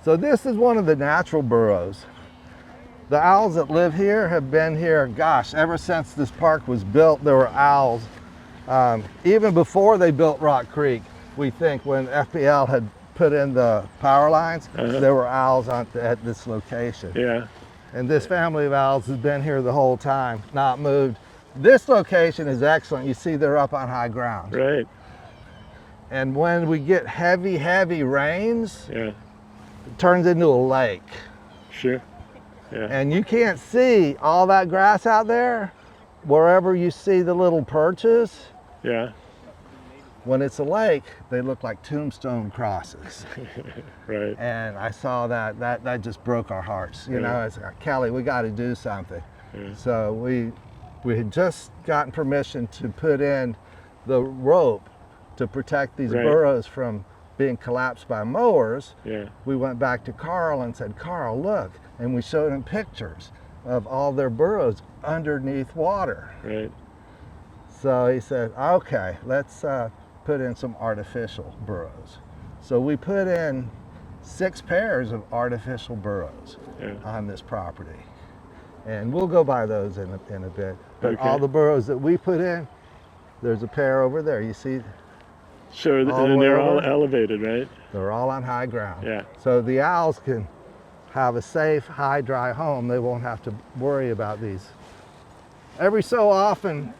So this is one of the natural burrows. The owls that live here have been here, gosh, ever since this park was built, there were owls. Even before they built Rock Creek, we think when FPL had put in the power lines, there were owls at this location. Yeah. And this family of owls has been here the whole time, not moved. This location is excellent. You see they're up on high ground. Right. And when we get heavy, heavy rains, Yeah. it turns into a lake. Sure. Yeah. And you can't see all that grass out there. Wherever you see the little perches, Yeah. when it's a lake, they look like tombstone crosses. Right. And I saw that just broke our hearts. You Yeah. know, it's like, Kelly, we got to do something. Yeah. So we had just gotten permission to put in the rope to protect these Right. burrows from being collapsed by mowers. Yeah. We went back to Carl and said, Carl, look. And we showed him pictures of all their burrows underneath water. Right. So he said, okay, let's put in some artificial burrows. So we put in 6 pairs of artificial burrows on this property. And we'll go by those in a bit. But all the burrows that we put in, there's a pair over there. You see? Sure, and they're all elevated, right? They're all on high ground. Yeah. So the owls can have a safe, high, dry home. They won't have to worry about these. Every so often,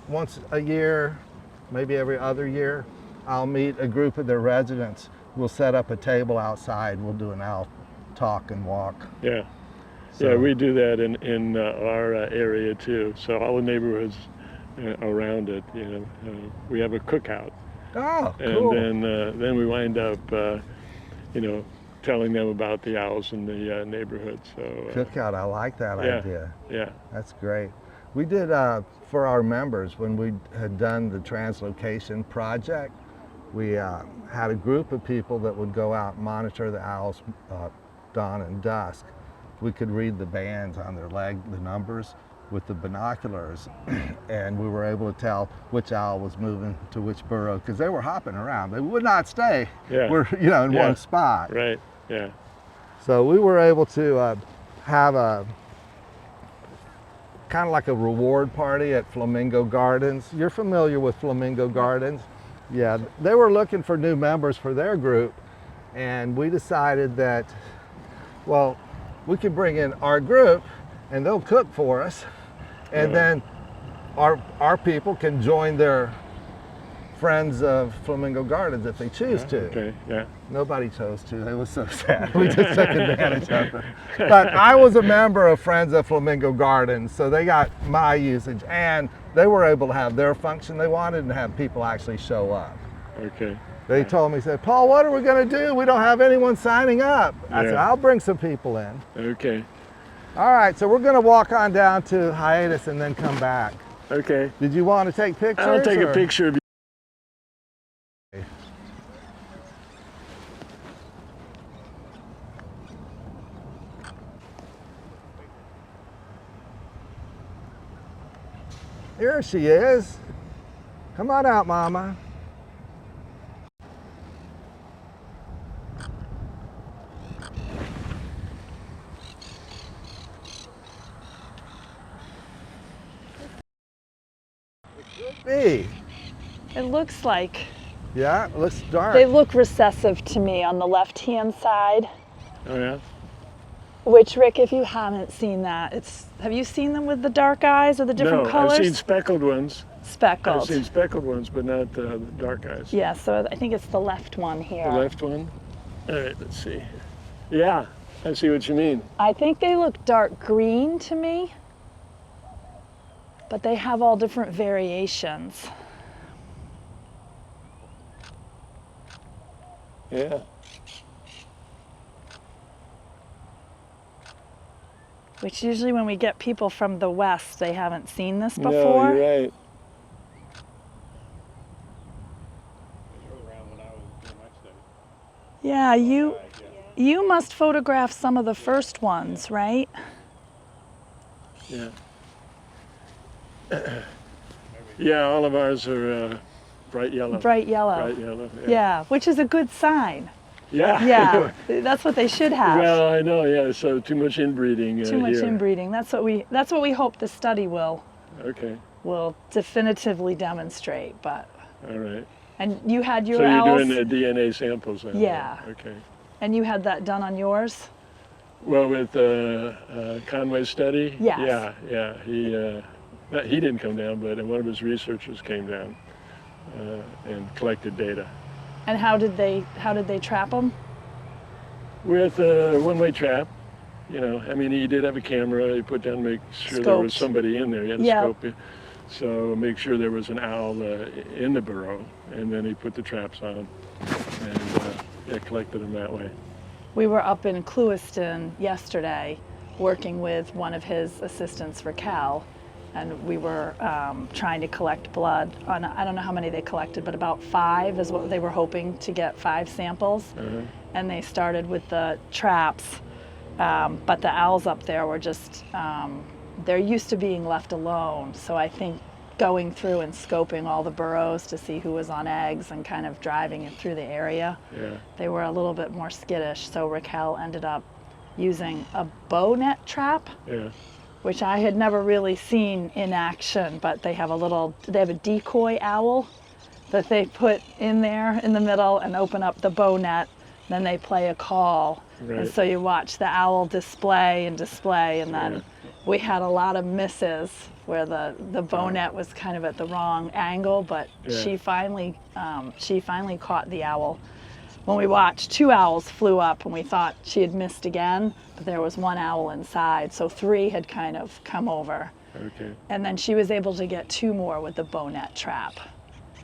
once a year, maybe every other year, I'll meet a group of their residents. We'll set up a table outside. We'll do an owl talk and walk. Yeah. So, yeah, we do that in our area too. So all the neighborhoods around it, you know, we have a cookout. Oh, cool. And then we wind up, you know, telling them about the owls in the neighborhood. So Cookout, I like that idea. Yeah. That's great. We did, for our members, when we had done the translocation project, we had a group of people that would go out and monitor the owls dawn and dusk. We could read the bands on their leg, the numbers, with the binoculars, and we were able to tell which owl was moving to which burrow, because they were hopping around. They would not stay, in one spot. Right, yeah. So we were able to have a kind of like a reward party at Flamingo Gardens. You're familiar with Flamingo Gardens? Yeah, they were looking for new members for their group, and we decided that, well, we could bring in our group and they'll cook for us, and then our people can join their friends of Flamingo Gardens if they choose to. Okay, yeah. Nobody chose to. They were so sad. We just took advantage of them. But I was a member of Friends of Flamingo Gardens, so they got my usage, and they were able to have their function they wanted and have people actually show up. Okay. They told me, said, Paul, what are we going to do? We don't have anyone signing up. I said, I'll bring some people in. Okay. All right, so we're going to walk on down to hiatus and then come back. Okay. Did you want to take pictures? I'll take a picture of you. Here she is. Come on out, Mama. It looks like. Yeah, it looks dark. They look recessive to me on the left-hand side. Oh yeah? Which, Rick, if you haven't seen that, have you seen them with the dark eyes or the different colors? No, I've seen speckled ones. Speckled. I've seen speckled ones, but not the dark eyes. Yeah, so I think it's the left one here. The left one? All right, let's see. Yeah, I see what you mean. I think they look dark green to me, but they have all different variations. Yeah. Which usually when we get people from the West, they haven't seen this before. No, you're right. Yeah, you must photograph some of the first ones, right? Yeah. Yeah, all of ours are bright yellow. Bright yellow. Bright yellow. Yeah, which is a good sign. Yeah. Yeah, that's what they should have. Well, I know. Yeah. So too much inbreeding. Too much here. inbreeding. That's what we hope the study will definitively demonstrate. But All right. and you had your So you're owls. doing the DNA samples then? Yeah. Okay. And you had that done on yours? Well, with Conway's study. Yes. Yeah. He didn't come down, but one of his researchers came down and collected data. And how did they trap them? With a one-way trap. You know, I mean, he did have a camera. He put down to make sure there was Scoped. somebody in there. He had to Yeah. scope it. So make sure there was an owl in the burrow, and then he put the traps on and collected them that way. We were up in Clewiston yesterday working with one of his assistants, Raquel, and we were trying to collect blood on, I don't know how many they collected, but about 5 is what they were hoping to get, 5 samples. And they started with the traps, but the owls up there were just, they're used to being left alone. So I think going through and scoping all the burrows to see who was on eggs and kind of driving it through the area, they were a little bit more skittish. So Raquel ended up using a bow net trap, which I had never really seen in action, but they have a decoy owl that they put in there in the middle and open up the bow net, then they play a call. And so you watch the owl display, and then we had a lot of misses where the bow net was kind of at the wrong angle, but she finally caught the owl. When we watched, 2 owls flew up and we thought she had missed again, but there was 1 owl inside, so 3 had kind of come over. And then she was able to get 2 more with the bow net trap.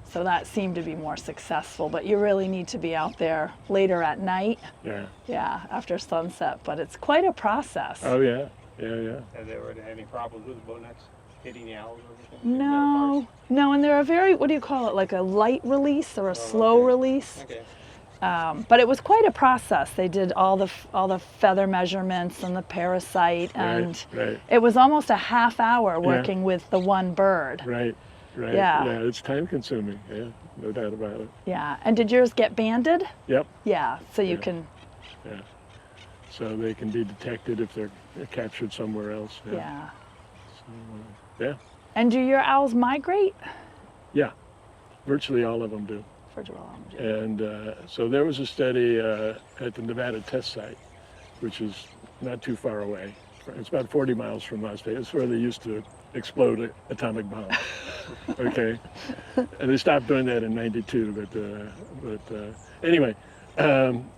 So that seemed to be more successful, but you really need to be out there later at night. Yeah, after sunset, but it's quite a process. Oh, yeah. Have they ever had any problems with the bow nets hitting the owls or anything? No, and they're a very, what do you call it, like a light release or a slow release. But it was quite a process. They did all the feather measurements and the parasite, and it was almost a half hour working with the one bird. Yeah, it's time consuming. Yeah, no doubt about it. Yeah, and did yours get banded? Yep. Yeah, so you can. Yeah, so they can be detected if they're captured somewhere else. Yeah. So, yeah. And do your owls migrate? Yeah, virtually all of them do. And so there was a study at the Nevada test site, which is not too far away. It's about 40 miles from Las Vegas. It's where they used to explode atomic bombs. Okay, and they stopped doing that in '92. But anyway,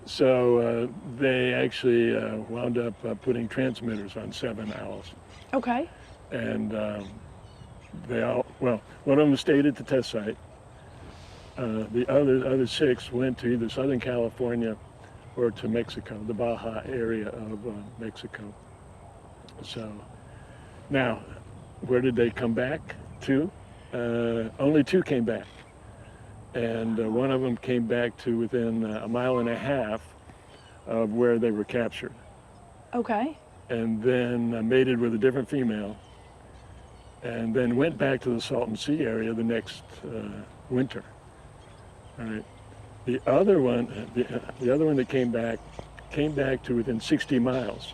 so they actually wound up putting transmitters on 7 owls. Okay. And one of them stayed at the test site. The other 6 went to either Southern California or to Mexico, the Baja area of Mexico. So now, where did they come back to? Only 2 came back. And one of them came back to within a mile and a half of where they were captured. Okay. And then mated with a different female, and then went back to the Salton Sea area the next winter. All right. The other one that came back to within 60 miles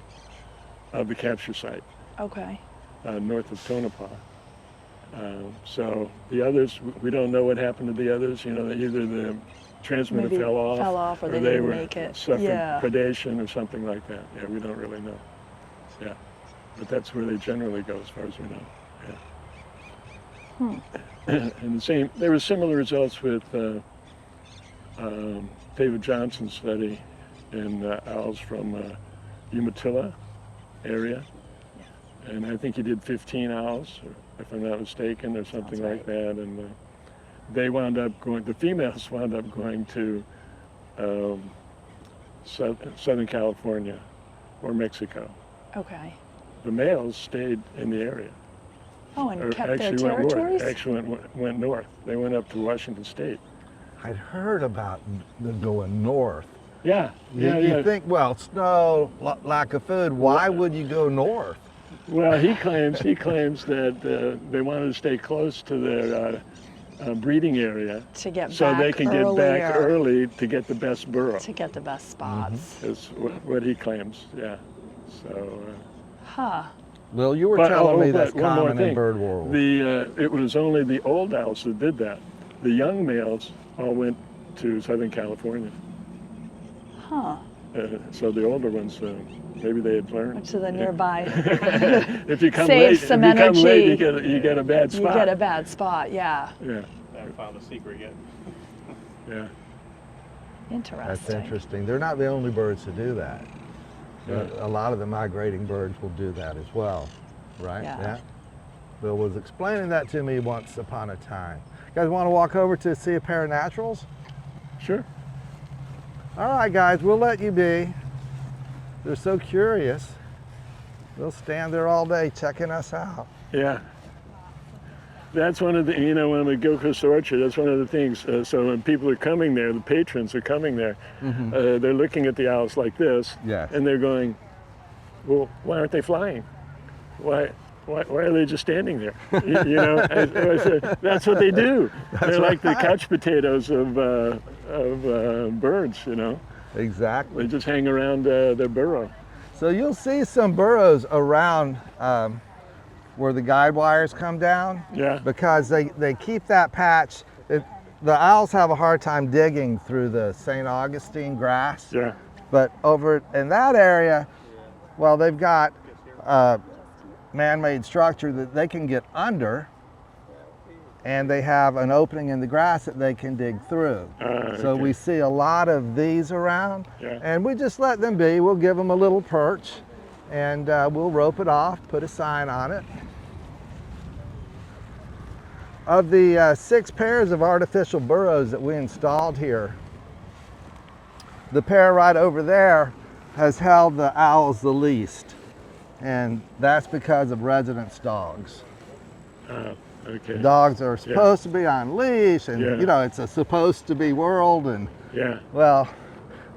of the capture site. Okay. North of Tonopah. So the others, we don't know what happened to the others. You know, either the transmitter Maybe fell off, or they didn't were make it. suffering predation or something like that. Yeah, we don't really know. Yeah, but that's where they generally go, as far as we know. Yeah. And there were similar results with David Johnson's study in owls from Umatilla area. And I think he did 15 owls, if I'm not mistaken, or something like that. And the females wound up going to Southern California or Mexico. Okay. The males stayed in the area. Oh, and kept their territories? Went north. They went up to Washington State. I'd heard about them going north. Yeah. You think, well, snow, lack of food, why would you go north? Well, he claims that they wanted to stay close to breeding area, To get so back they can get back earlier. early to get the best burrow. To get the best spots. Is what he claims. Yeah. So. Huh. Well, you were But- telling me but that's one more common in thing. bird world. It was only the old owls that did that. The young males all went to Southern California. Huh. So the older ones, maybe they had learned. To the nearby. If you come Save late, some if you come late, energy. you get a bad You spot. get a bad spot, yeah. Yeah, I haven't found the secret yet. yeah. Interesting. That's interesting. They're not the only birds to do that. A lot of the migrating birds will do that as well, right? Yeah. Bill was explaining that to me once upon a time. You guys want to walk over to see a pair of naturals? Sure. All right, guys, we'll let you be. They're so curious. They'll stand there all day checking us out. Yeah. That's one of the, when we go to the orchard, that's one of the things. So when people are coming there, the patrons are coming there, they're looking at the owls like this, Yes. and they're going, well, why aren't they flying? Why are they just standing there? I said, that's what they do. They're like the couch potatoes of birds, Exactly. They just hang around their burrow. So you'll see some burrows around where the guide wires come down. Yeah. Because they keep that patch. The owls have a hard time digging through the St. Augustine grass. Yeah. But over in that area, well, they've got a man-made structure that they can get under, and they have an opening in the grass that they can dig through. So Okay. we see a lot of these around, Yeah. and we just let them be. We'll give them a little perch, and we'll rope it off, put a sign on it. Of the 6 pairs of artificial burrows that we installed here, the pair right over there has held the owls the least, and that's because of residence dogs. Okay. Dogs are supposed to be on leash, and Yeah. it's a supposed to be world, and Yeah. well,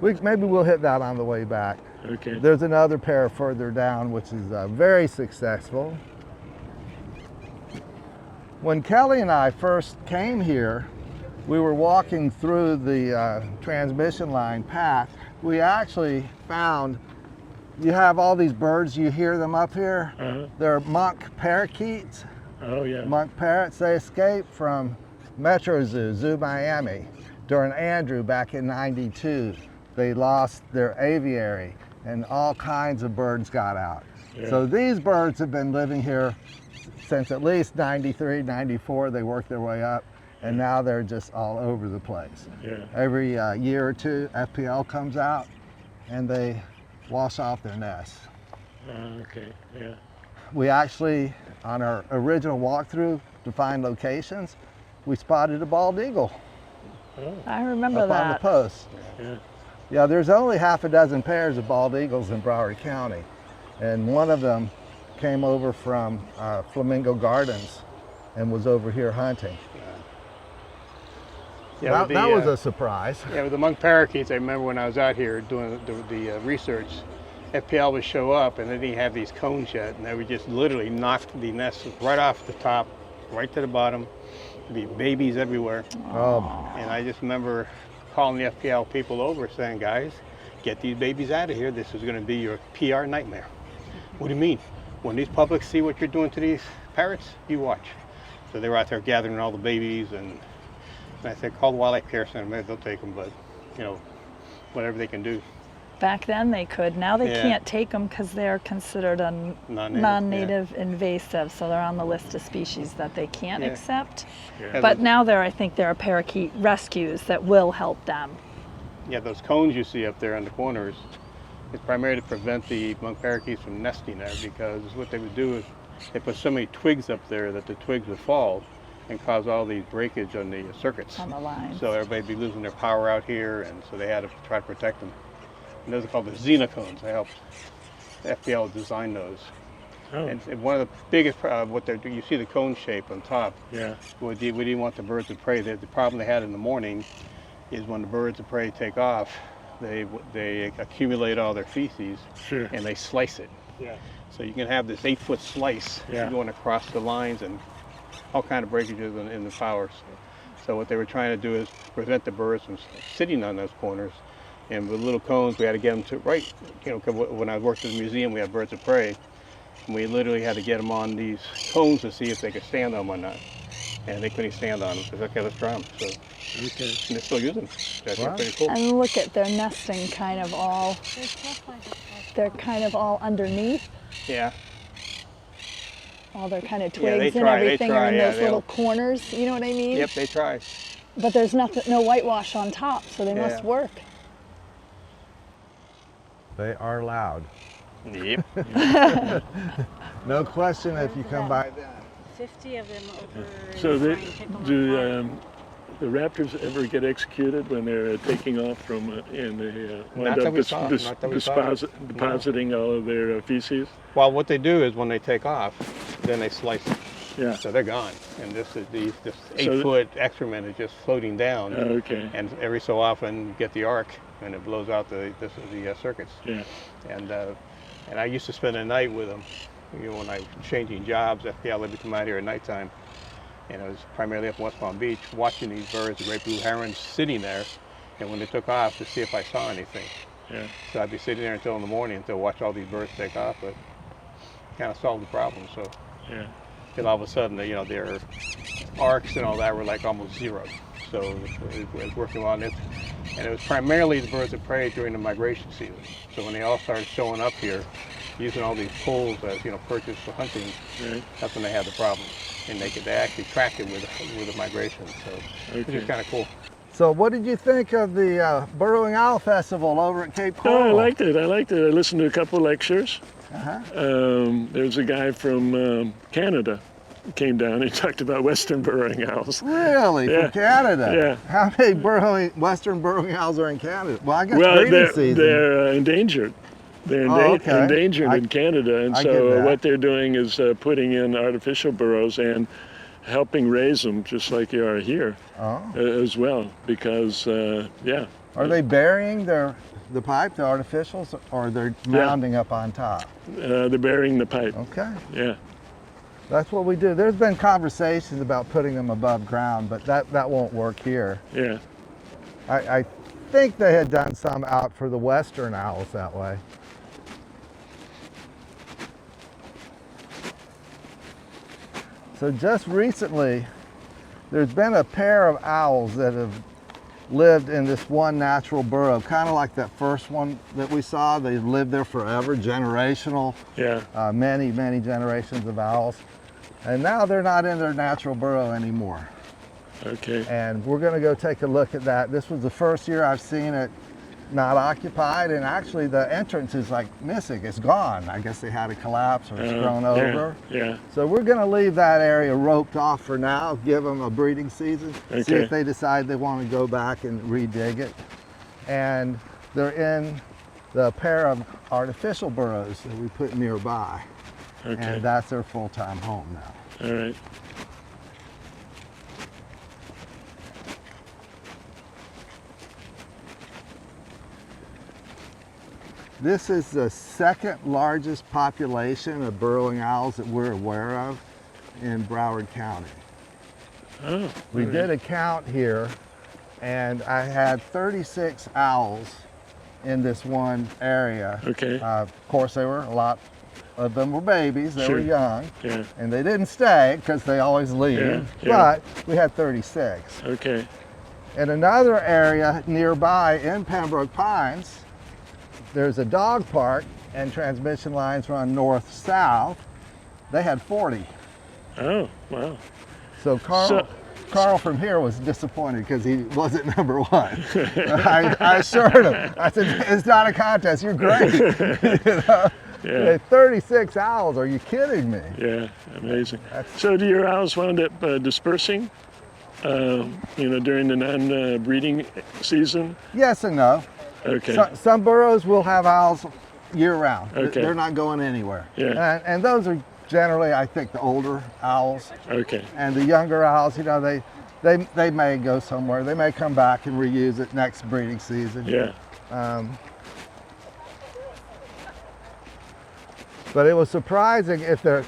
maybe we'll hit that on the way back. Okay. There's another pair further down, which is very successful. When Kelly and I first came here, we were walking through the transmission line path. We actually found, you have all these birds, you hear them up here. They're monk parakeets. Oh yeah. Monk parrots. They escaped from Metro Zoo Miami during Andrew back in '92. They lost their aviary and all kinds of birds got out. Yeah. So these birds have been living here since at least '93, '94. They worked their way up, and now they're just all over the place. Yeah. Every year or two, FPL comes out and they wash off their nests. Okay. Yeah. We actually, on our original walkthrough to find locations, we spotted a bald eagle I remember up on the that. post. Yeah. Yeah, there's only half a dozen pairs of bald eagles in Broward County, and one of them came over from Flamingo Gardens and was over here hunting. Yeah, That was a surprise. Yeah, with the monk parakeets, I remember when I was out here doing the research, FPL would show up and they didn't have these cones yet, and they would just literally knock the nests right off the top, right to the bottom. There'd be babies everywhere. Oh, And I just remember calling the FPL people over saying, guys, get these babies out of here. This is going to be your PR nightmare. What do you mean? When these publics see what you're doing to these parrots, you watch. So they were out there gathering all the babies, and I said, call the Wildlife Care Center, maybe they'll take them, but whatever they can do. Back then they could. Now they Yeah. can't take them because they're considered a Non-native, non-native invasive, so they're on the list of species that they can't Yeah. accept. Yeah. But now I think there are parakeet rescues that will help them. Yeah, those cones you see up there on the corners, it's primarily to prevent the monk parakeets from nesting there, because what they would do is they put so many twigs up there that the twigs would fall and cause all these breakage on the circuits. On the lines. So everybody'd be losing their power out here, and so they had to try to protect them. And those are called the xenocones. I helped FPL design those. Oh. And one of the biggest, what they're doing, you see the cone shape on top. Yeah. We didn't want the birds of prey. The problem they had in the morning is when the birds of prey take off, they accumulate all their feces Sure. and they slice it. Yeah. So you can have this 8-foot slice Yeah. going across the lines and all kind of breakages in the flowers. So what they were trying to do is prevent the birds from sitting on those corners. And with little cones, we had to get them to right. You know, 'cause when I worked at the museum, we had birds of prey, and we literally had to get them on these cones to see if they could stand on them or not. And they couldn't stand on them, so okay, let's try them. So, Okay. and they're still using them. That's Wow. pretty cool. And look at their nesting kind of all, they're kind of all underneath. Yeah. All their kind of Yeah, they twigs and try, they everything are try, in yeah, those they'll- little corners, you know what I mean? Yep, they try. But there's nothing, no whitewash on top, so they must Yeah. work. They are loud. Yep. No question if you come by then. 50 of them over. So in Pine do the raptors ever get executed when they're taking off from and they wind Not that up we saw, not that we saw. depositing all of their feces? Well, what they do is when they take off, then they slice them. Yeah. So they're gone. And this 8 So foot excrement is just floating down. Okay. And every so often you get the arc and it blows out the circuits. Yeah. And I used to spend a night with them. You know, when I was changing jobs, FPL let me come out here at nighttime. And I was primarily up in West Palm Beach watching these birds, the great blue herons, sitting there. And when they took off, to see if I saw anything. Yeah. So I'd be sitting there until in the morning to watch all these birds take off, but kind of solved the problem. So, Yeah. because all of a sudden, you know, their arcs and all that were like almost zero. So it was working on it. And it was primarily the birds of prey during the migration season. So when they all started showing up here, using all these poles as, you know, purchased for hunting, Right. that's when they had the problem. And they actually track it with the migration. So which Okay. is kind of cool. So what did you think of the Burrowing Owl Festival over at Cape Coral? Oh, I liked it. I listened to a couple lectures. Uh-huh. There's a guy from Canada who came down. He talked about western burrowing owls. Really? Yeah. From Canada? Yeah. How many western burrowing owls are in Canada? Well, I guess Well, breeding season. they're endangered. They're okay. endangered in Canada, and I get so that. what they're doing is putting in artificial burrows and helping raise them, just like you are here, Oh. as well. Because yeah, Are they burying the pipe, the artificials, or they're mounding up on top? they're burying the pipe. Okay. Yeah. That's what we do. There's been conversations about putting them above ground, but that won't work here. Yeah. I think they had done some out for the western owls that way. So just recently, there's been a pair of owls that have lived in this one natural burrow, kind of like that first one that we saw. They've lived there forever, generational, Yeah. many generations of owls. And now they're not in their natural burrow anymore. Okay. And we're gonna go take a look at that. This was the first year I've seen it not occupied, and actually the entrance is like missing, it's gone. I guess they had a collapse or it's grown over. Yeah. So we're gonna leave that area roped off for now, give them a breeding season, see Okay. if they decide they wanna go back and redig it. And they're in the pair of artificial burrows that we put nearby. Okay. And that's their full-time home now. All right. This is the second largest population of burrowing owls that we're aware of in Broward County. Oh. We all did right. a count here, and I had 36 owls in this one area. Okay. Of course, a lot of them were babies, they were Sure. young, Yeah. and they didn't stay because they always leave, Yeah, yeah. but we had 36. Okay. In another area nearby in Pembroke Pines, there's a dog park and transmission lines run north-south. They had 40. Oh, wow. So Carl from here was disappointed because he wasn't number one. I assured him, I said, it's not a contest, you're great. You know? Yeah. 36 owls, are you kidding me? Yeah. Amazing. So do your owls wound up dispersing, during the non-breeding season? Yes and no. Okay. Some burrows will have owls year round. Okay. They're not going anywhere. Yeah. And those are generally, I think, the older owls. Okay. And the younger owls, you know, they may go somewhere. They may come back and reuse it next breeding season. Yeah. But it was surprising if they're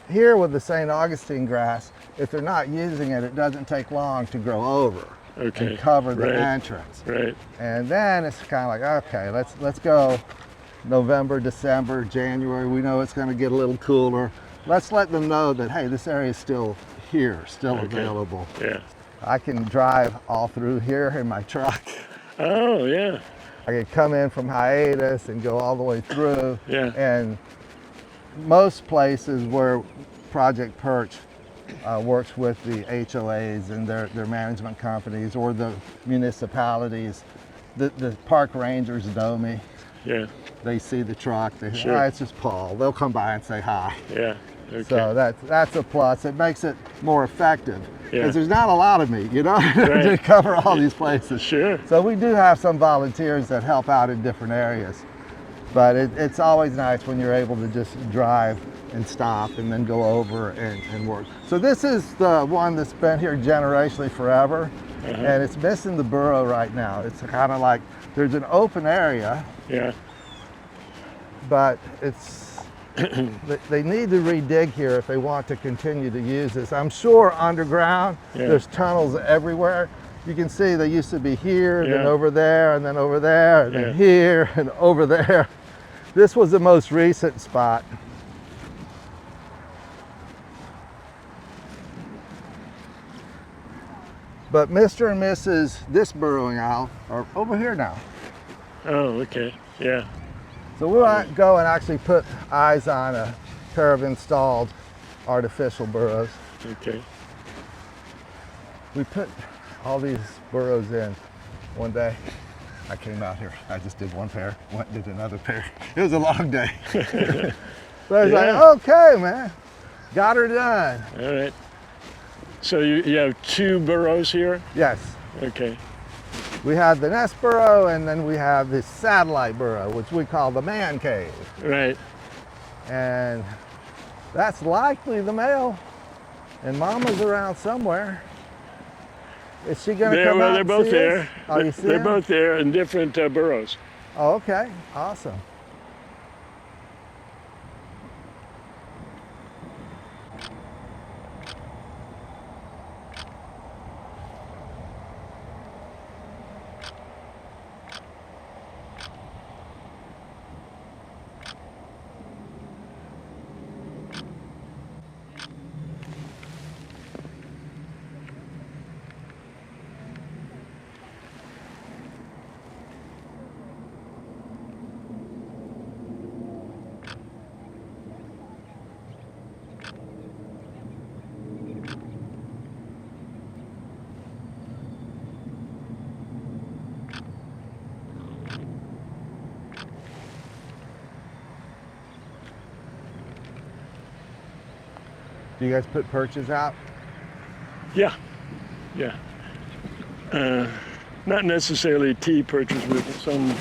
here with the St. Augustine grass, if they're not using it, it doesn't take long to grow over Okay. and cover the Right. entrance. Right. And then it's kind of like, okay, let's go November, December, January. We know it's going to get a little cooler. Let's let them know that, hey, this area is still here, still Okay. available. Yeah. I can drive all through here in my truck. Oh, yeah. I could come in from hiatus and go all the way through. Yeah. And most places where Project Perch works with the HOAs and their management companies or the municipalities, the park rangers know me. Yeah. They see the truck, they say, Sure. "Ah, it's just Paul." They'll come by and say hi. Yeah. Okay. So that's a plus. It makes it more effective Yeah. because there's not a lot of me, you know, to Right. cover all these places. Sure. So we do have some volunteers that help out in different areas, but it's always nice when you're able to just drive and stop and then go over and work. So this is the one that's been here generationally forever, and it's missing the burrow right now. It's kind of like there's an open area, Yeah. but it's they need to redig here if they want to continue to use this. I'm sure underground, Yeah. there's tunnels everywhere. You can see they used to be here, then Yeah. over there, and then over there, and Yeah. then here, and over there. This was the most recent spot. But Mr. and Mrs. this burrowing owl are over here now. Oh, okay. Yeah. So we'll go and actually put eyes on a pair of installed artificial burrows. Okay. We put all these burrows in one day. I came out here, I just did one pair, went and did another pair. It was a long day. But I was Yeah. like, okay, man, got her done. All right. So you have 2 burrows here? Yes, Okay. we have the nest burrow and then we have this satellite burrow, which we call the man cave. Right. And that's likely the male. And mama's around somewhere. Is she gonna come out They're and both see there. us? Oh, you see They're them? both there in different burrows. Oh, okay, awesome. Do you guys put perches out? Yeah. Yeah. Not necessarily T perches with some,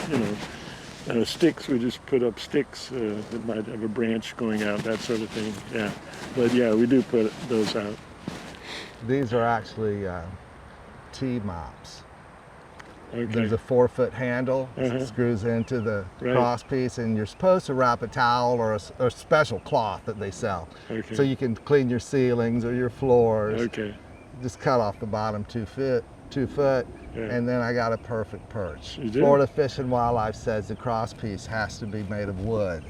sticks. We just put up sticks that might have a branch going out, that sort of thing. Yeah. But yeah, we do put those out. These are actually T-mops. Okay. There's a 4-foot handle, Uh-huh. it screws into the Right. cross piece, and you're supposed to wrap a towel or a special cloth that they sell. Okay. So you can clean your ceilings or your floors. Okay. Just cut off the bottom 2 foot, Yeah. and then I got a perfect perch. You do? Florida Fish and Wildlife says the cross piece has to be made of wood.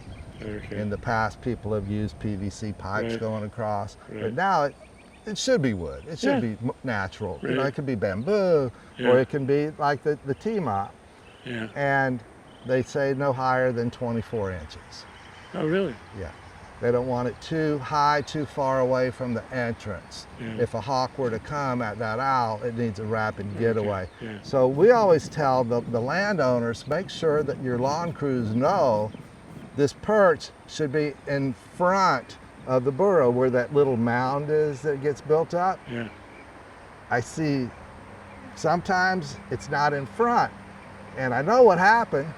Okay. In the past, people have used PVC pipes Right. going across, Right. but now it should be wood. It should Yeah. be natural. You know, Right. it could be bamboo, Yeah. or it can be like the T-mop. Yeah. And they say no higher than 24 inches. Oh, really? Yeah. They don't want it too high, too far away from the entrance. Yeah. If a hawk were to come at that owl, it needs a rapid getaway. Yeah. So we always tell the landowners, make sure that your lawn crews know this perch should be in front of the burrow where that little mound is that gets built up. Yeah. I see sometimes it's not in front. And I know what happened.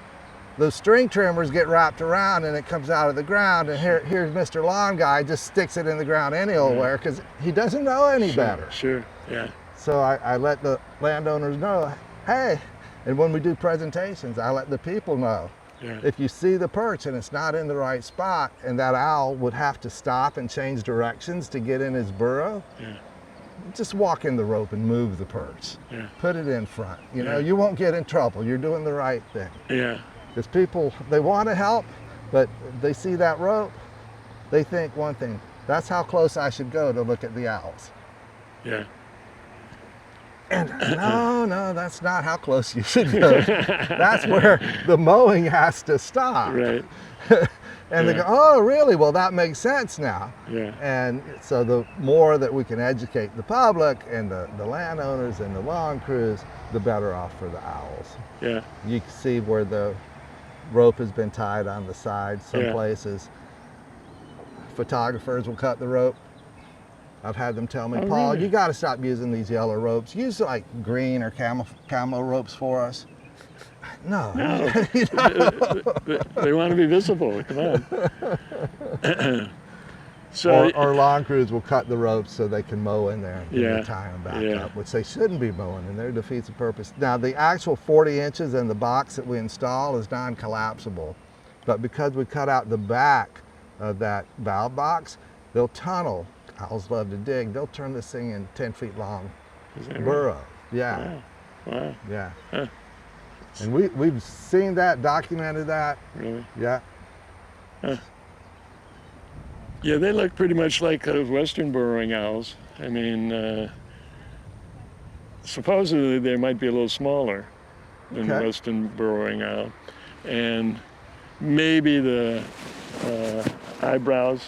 Those string trimmers get wrapped around and it comes out of the ground, and here's Mr. Lawn Guy just sticks it in the ground anywhere because he doesn't know any better. Sure. Yeah. So I let the landowners know, hey, and when we do presentations, I let the people know. Yeah. If you see the perch and it's not in the right spot and that owl would have to stop and change directions to get in his burrow, Yeah. just walk in the rope and move the perch. Yeah. Put it in front. You know, Yeah. you won't get in trouble. You're doing the right thing. Yeah. Because people, they want to help, but they see that rope, they think one thing, that's how close I should go to look at the owls. Yeah. And no, that's not how close you should go. That's where the mowing has to stop. Right. And they Yeah. go, oh, really? Well, that makes sense now. Yeah. And so the more that we can educate the public and the landowners and the lawn crews, the better off for the owls. Yeah. You can see where the rope has been tied on the side some Yeah. places. Photographers will cut the rope. I've had them tell me, Oh, Paul, really? you got to stop using these yellow ropes. Use like green or camo ropes for us. No. No. You know? They want to be visible. Come on. So or lawn crews will cut the ropes so they can mow in there and Yeah, tie them back yeah. up, which they shouldn't be mowing, and there defeats the purpose. Now, the actual 40 inches in the box that we install is non-collapsible, but because we cut out the back of that valve box, they'll tunnel. Owls love to dig. They'll turn this thing in 10 feet long is that right? burrow. Yeah, Wow. yeah. Huh. And we've seen that, documented that. Really? Yeah. Yeah, they look pretty much like those western burrowing owls. I mean, supposedly they might be a little smaller than the Okay. western burrowing owl. And maybe the eyebrows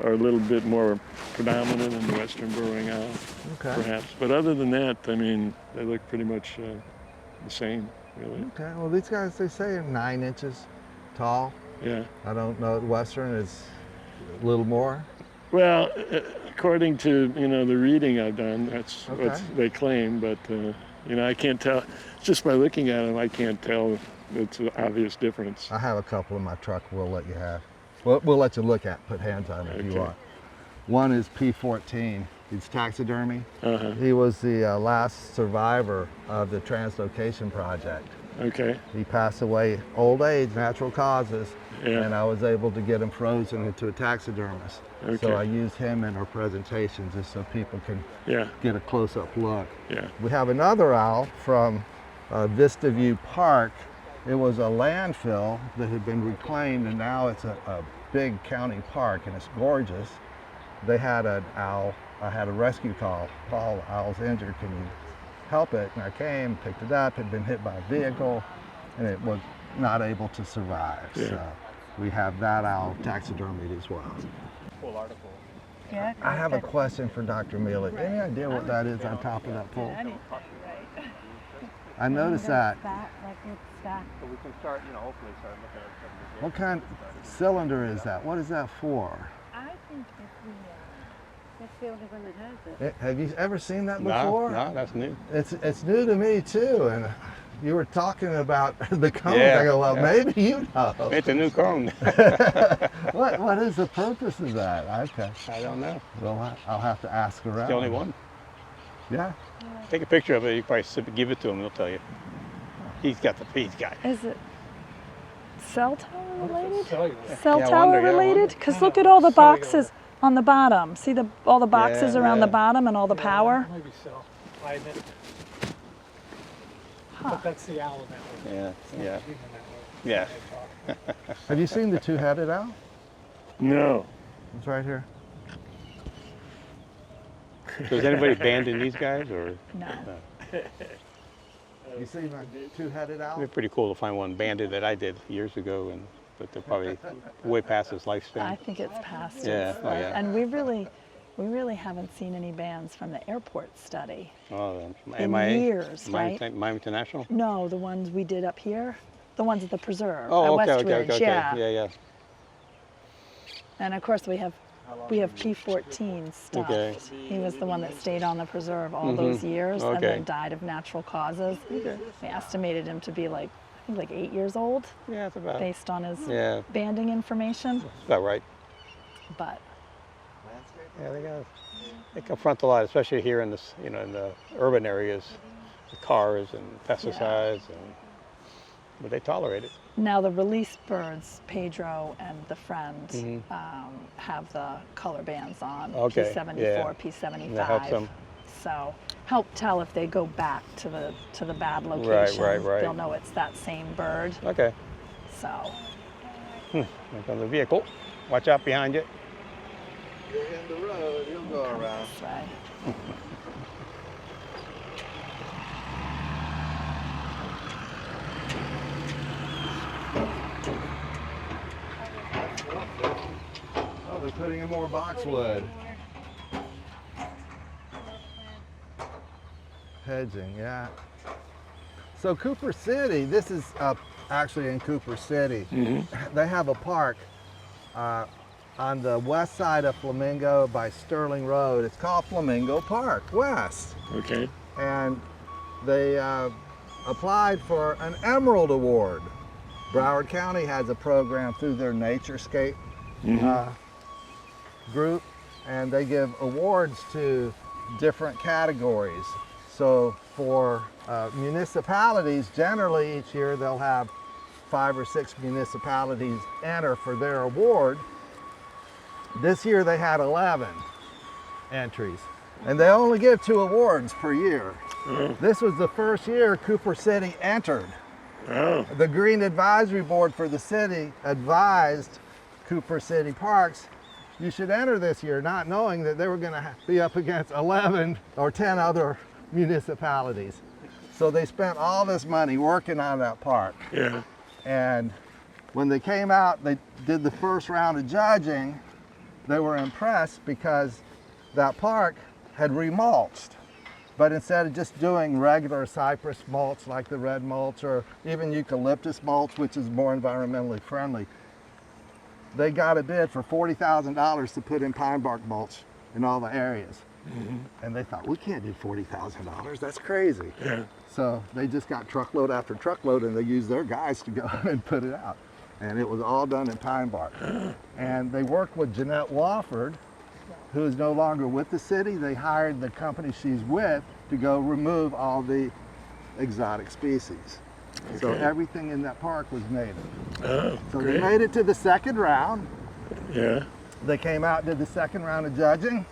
are a little bit more predominant in the western burrowing owl, Okay. perhaps. But other than that, I mean, they look pretty much the same, really. Okay. Well, these guys, they say are 9 inches tall. Yeah. I don't know. Western is a little more. Well, according to the reading I've done, that's what Okay. they claim. But I can't tell. Just by looking at them, I can't tell. It's an obvious difference. I have a couple in my truck. We'll let you have. We'll let you look at. Put hands on it if Okay. you want. One is P14. He's taxidermy. Uh-huh. He was the last survivor of the translocation project. Okay. He passed away old age, natural causes, Yeah. and I was able to get him frozen into a taxidermist. Okay. So I used him in our presentation just so people can Yeah. get a close-up look. Yeah. We have another owl from Vista View Park. It was a landfill that had been reclaimed, and now it's a big county park, and it's gorgeous. They had an owl. I had a rescue call. Paul, the owl's injured. Can you help it? And I came, picked it up. Had been hit by a vehicle, and it was not able to survive. Yeah. So we have that owl taxidermied as well. Full article. Yeah. I have a question for Dr. Mealey. Any idea what that is on top of that pole? I noticed that. Like it's stacked. So we can start, hopefully start looking at some of the What kind of cylinder is that? What is that for? I think that's the only one that has it. Have you ever seen that No, before? no, that's new. It's new to me too, and you were talking about the cone. Yeah, I go, well, yeah. maybe you know. It's a new cone. What is the purpose of that? Okay, I don't know. well, I'll have to ask around. It's the only one. Yeah. Take a picture of it. You can probably give it to him. He'll tell you. He's got it. Is it cell tower related? Yeah, Cell I tower wonder, yeah, I related? wonder. Because look at all the boxes on the bottom. See all the boxes Yeah, around the yeah. bottom and all the power? Maybe so. I admit. Huh. But that's the owl network. Yeah, It's not yeah, the human network. yeah. They talk. Have you seen the two-headed owl? No. It's right here. So is anybody banding these guys, or? No. You seen the two-headed owl? It'd be pretty cool to find one banded that I did years ago, but they're probably way past its lifespan. I think it's past Yeah, its oh, yeah. And we really haven't seen any bands from the airport study. Oh, In MIA? years, Miami, right? Miami International? No, the ones we did up here, the ones at the preserve, Oh, at okay, West okay, Ridge, okay, yeah. okay. Yeah, And of course we have P14 stuffed. Okay. He was the one that stayed on the preserve all those years and Okay. then died of natural causes. Okay. We estimated him to be I think 8 years old Yeah, it's about, based on his yeah, banding information. it's about right. But Yeah, they confront a lot, especially here in this, in the urban areas, the cars and pesticides, but they tolerate it. Now the release birds, Pedro and the friend, have the color bands on, Okay, P74, yeah. P75. And that helps them. So help tell if they go back to the bad Right, location. right. They'll know it's that same bird. Okay. So Here comes the vehicle. Watch out behind you. You're in the road, you'll go around. this way. Oh, they're putting in more boxwood. Hedging, yeah. So Cooper City, this is actually in Cooper City. They have a park on the west side of Flamingo by Sterling Road. It's called Flamingo Park West. Okay. And they applied for an Emerald Award. Broward County has a program through their Naturescape group, and they give awards to different categories. So for municipalities, generally each year they'll have 5 or 6 municipalities enter for their award. This year they had 11 entries, and they only give 2 awards per year. This was the first year Cooper City entered. Oh, The Green Advisory Board for the city advised Cooper City Parks, you should enter this year, not knowing that they were going to be up against 11 or 10 other municipalities. So they spent all this money working on that park. yeah. And when they came out, they did the first round of judging. They were impressed because that park had remulched. But instead of just doing regular cypress mulch like the red mulch or even eucalyptus mulch, which is more environmentally friendly, they got a bid for $40,000 to put in pine bark mulch in all the areas. And they thought, we can't do $40,000, that's crazy. Yeah. So they just got truckload after truckload, and they used their guys to go and put it out. And it was all done in pine bark. And they worked with Jeanette Wofford, who is no longer with the city. They hired the company she's with to go remove all the exotic species. So Okay. everything in that park was native. Oh, So great. they made it to the second round. Yeah. They came out, did the second round of judging,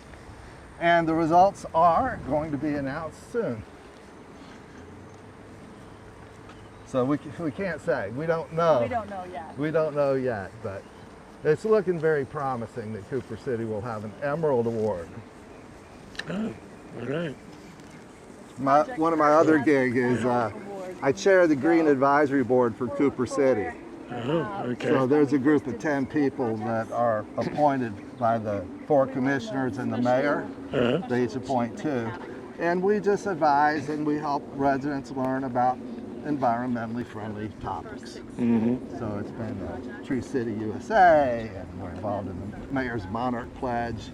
and the results are going to be announced soon. So we can't say, we don't know. We don't know yet. We don't know yet, but it's looking very promising that Cooper City will have an Emerald Award. Oh, all right. One of my other gigs is I chair the Green Advisory Board for Cooper City. Oh, okay. So there's a group of 10 people that are appointed by the 4 commissioners and the mayor. They each appoint 2. And we just advise and we help residents learn about environmentally friendly topics. So it's been Tree City USA, and we're involved in the Mayor's Monarch Pledge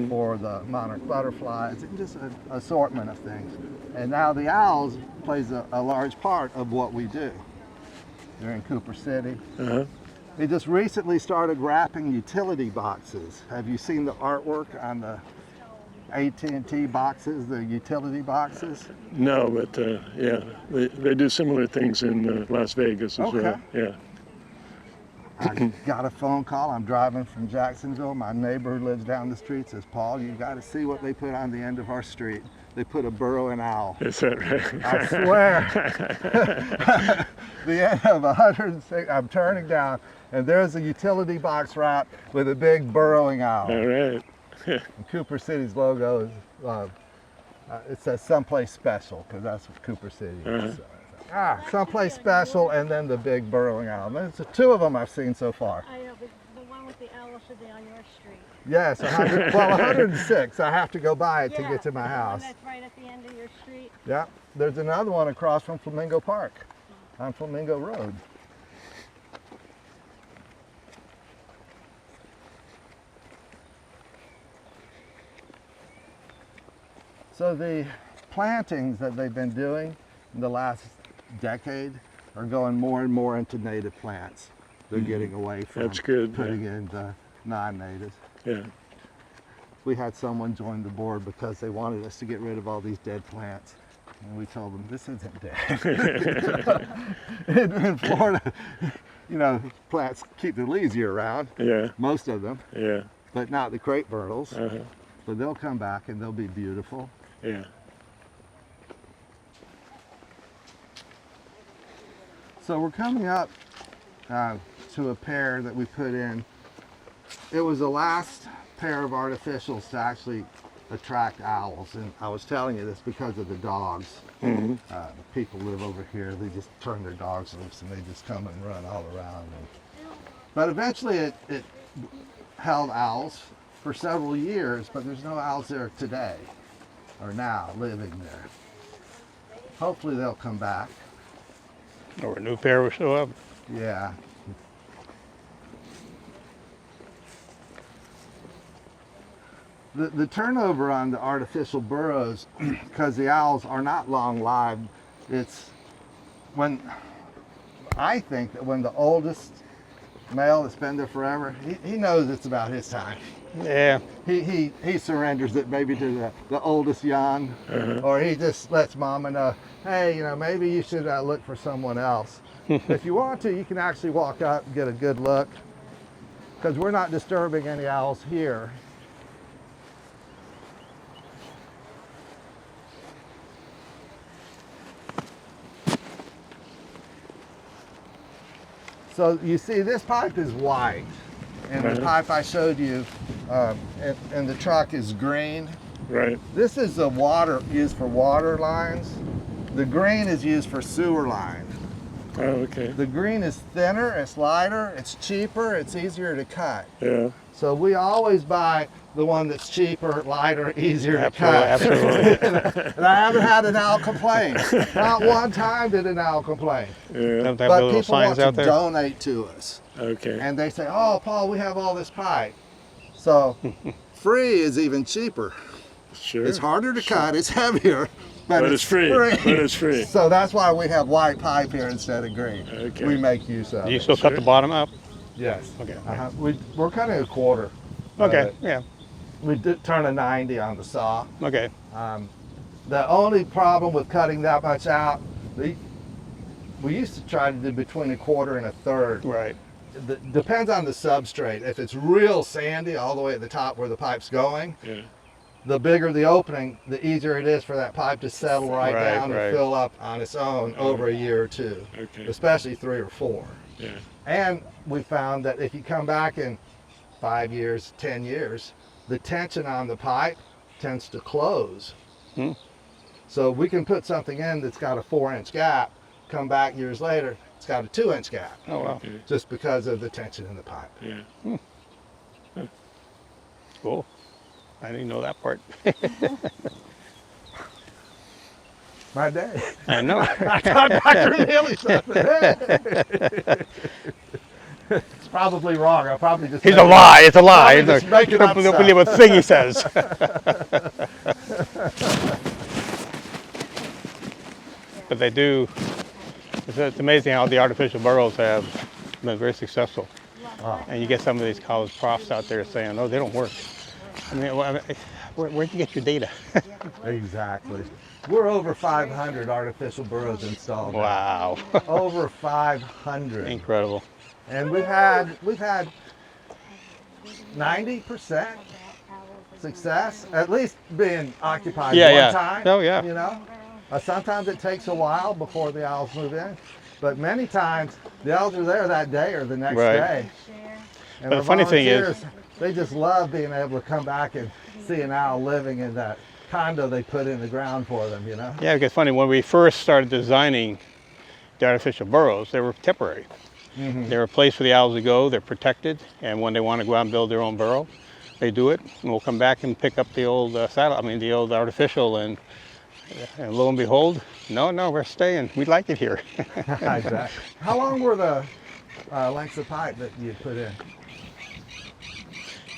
for the monarch butterflies, and just an assortment of things. And now the owls plays a large part of what we do. They're in Cooper City. They just recently started wrapping utility boxes. Have you seen the artwork on the AT&T boxes, the utility boxes? No, but yeah, they do similar things in Las Vegas as well. Okay. Yeah. I got a phone call. I'm driving from Jacksonville. My neighbor who lives down the street says, Paul, you got to see what they put on the end of our street. They put a burrowing owl. Is that right? I swear. The end of 106, I'm turning down, and there's a utility box wrap with a big burrowing owl. All right. And Cooper City's logo is, it says someplace special, because that's what Cooper City is. So, someplace special, and then the big burrowing owl. There's 2 of them I've seen so far. I know, but the one with the owl should be on your street. Yes, 106. I have to go by it to get to my the house. one that's right at the end of your street. Yeah, there's another one across from Flamingo Park on Flamingo Road. So the plantings that they've been doing in the last decade are going more and more into native plants. They're getting away from That's good, putting in the non-natives. Yeah. We had someone join the board because they wanted us to get rid of all these dead plants. And we told them, this isn't dead. In Florida, you know, plants keep the leaves year round, Yeah. most of them, Yeah. but not the crepe myrtles. Uh-huh. But they'll come back and they'll be beautiful. Yeah. So we're coming up to a pair that we put in. It was the last pair of artificials to actually attract owls, and I was telling you this because of the dogs. Mm-hmm. People live over here, they just turn their dogs loose and they just come and run all around. But eventually it held owls for several years, but there's no owls there today, or now, living there. Hopefully they'll come back. Or a new pair will show up. Yeah. The turnover on the artificial burrows, because the owls are not long-lived, it's when, I think that when the oldest male that's been there forever, he knows it's about his time. Yeah. He surrenders it maybe to the oldest young, or he just lets mama know, hey, you know, maybe you should look for someone else. If you want to, you can actually walk up and get a good look, because we're not disturbing any owls here. So you see, this pipe is white, and the pipe I showed you in the truck is green. Right. This is the water used for water lines. The green is used for sewer lines. Oh, okay. The green is thinner, it's lighter, it's cheaper, it's easier to cut. Yeah. So we always buy the one that's cheaper, lighter, easier to cut. Absolutely. And I haven't had an owl complain. Not one time did an owl complain. Yeah. Don't they have But little people want signs out to there? donate to us. Okay. And they say, oh, Paul, we have all this pipe. So free is even cheaper. Sure. It's harder to cut, it's heavier, but But it's free. But it's free. So that's why we have white pipe here instead of green. Okay. We make use of Do you it. still cut the bottom up? Yes. Okay. Uh-huh. We're cutting a quarter. Okay. Yeah. We did turn a 90 on the saw. Okay. The only problem with cutting that much out, we used to try to do between a quarter and a third. Right. Depends on the substrate. If it's real sandy all the way at the top where the pipe's going, Yeah. the bigger the opening, the easier it is for that pipe to settle right down right. and fill up on its own over a year or two, Okay. especially 3 or 4. Yeah. And we found that if you come back in 5 years, 10 years, the tension on the pipe tends to close. So we can put something in that's got a 4-inch gap, come back years later, it's got a 2-inch gap, Oh, wow. Okay. just because of the tension in the pipe. Yeah. Cool. I didn't know that part. My day. I know. I thought Dr. Mealey something. It's probably wrong. I probably just. He's made a it lie. up. It's a lie. Probably just making up Don't believe stuff. a thing he says. But they do. It's amazing how the artificial burrows have been very successful. And you get some of these college profs out there saying, "Oh, they don't work." I mean, where'd you get your data? Exactly. We're over 500 artificial burrows installed. now. Wow. Over 500. Incredible. And we've had 90% success, at least being occupied Yeah, one yeah. time. Oh, yeah. You know, sometimes it takes a while before the owls move in, but many times the owls are there that day or the next Right. day. And But the funny thing is- volunteers, they just love being able to come back and see an owl living in that condo they put in the ground for them, you know? Yeah, because funny, when we first started designing the artificial burrows, they were temporary. They were a place for the owls to go, they're protected, and when they want to go out and build their own burrow, they do it, and we'll come back and pick up the old the old artificial, and lo and behold, no, we're staying, we like it here. Exactly. How long were the lengths of pipe that you put in?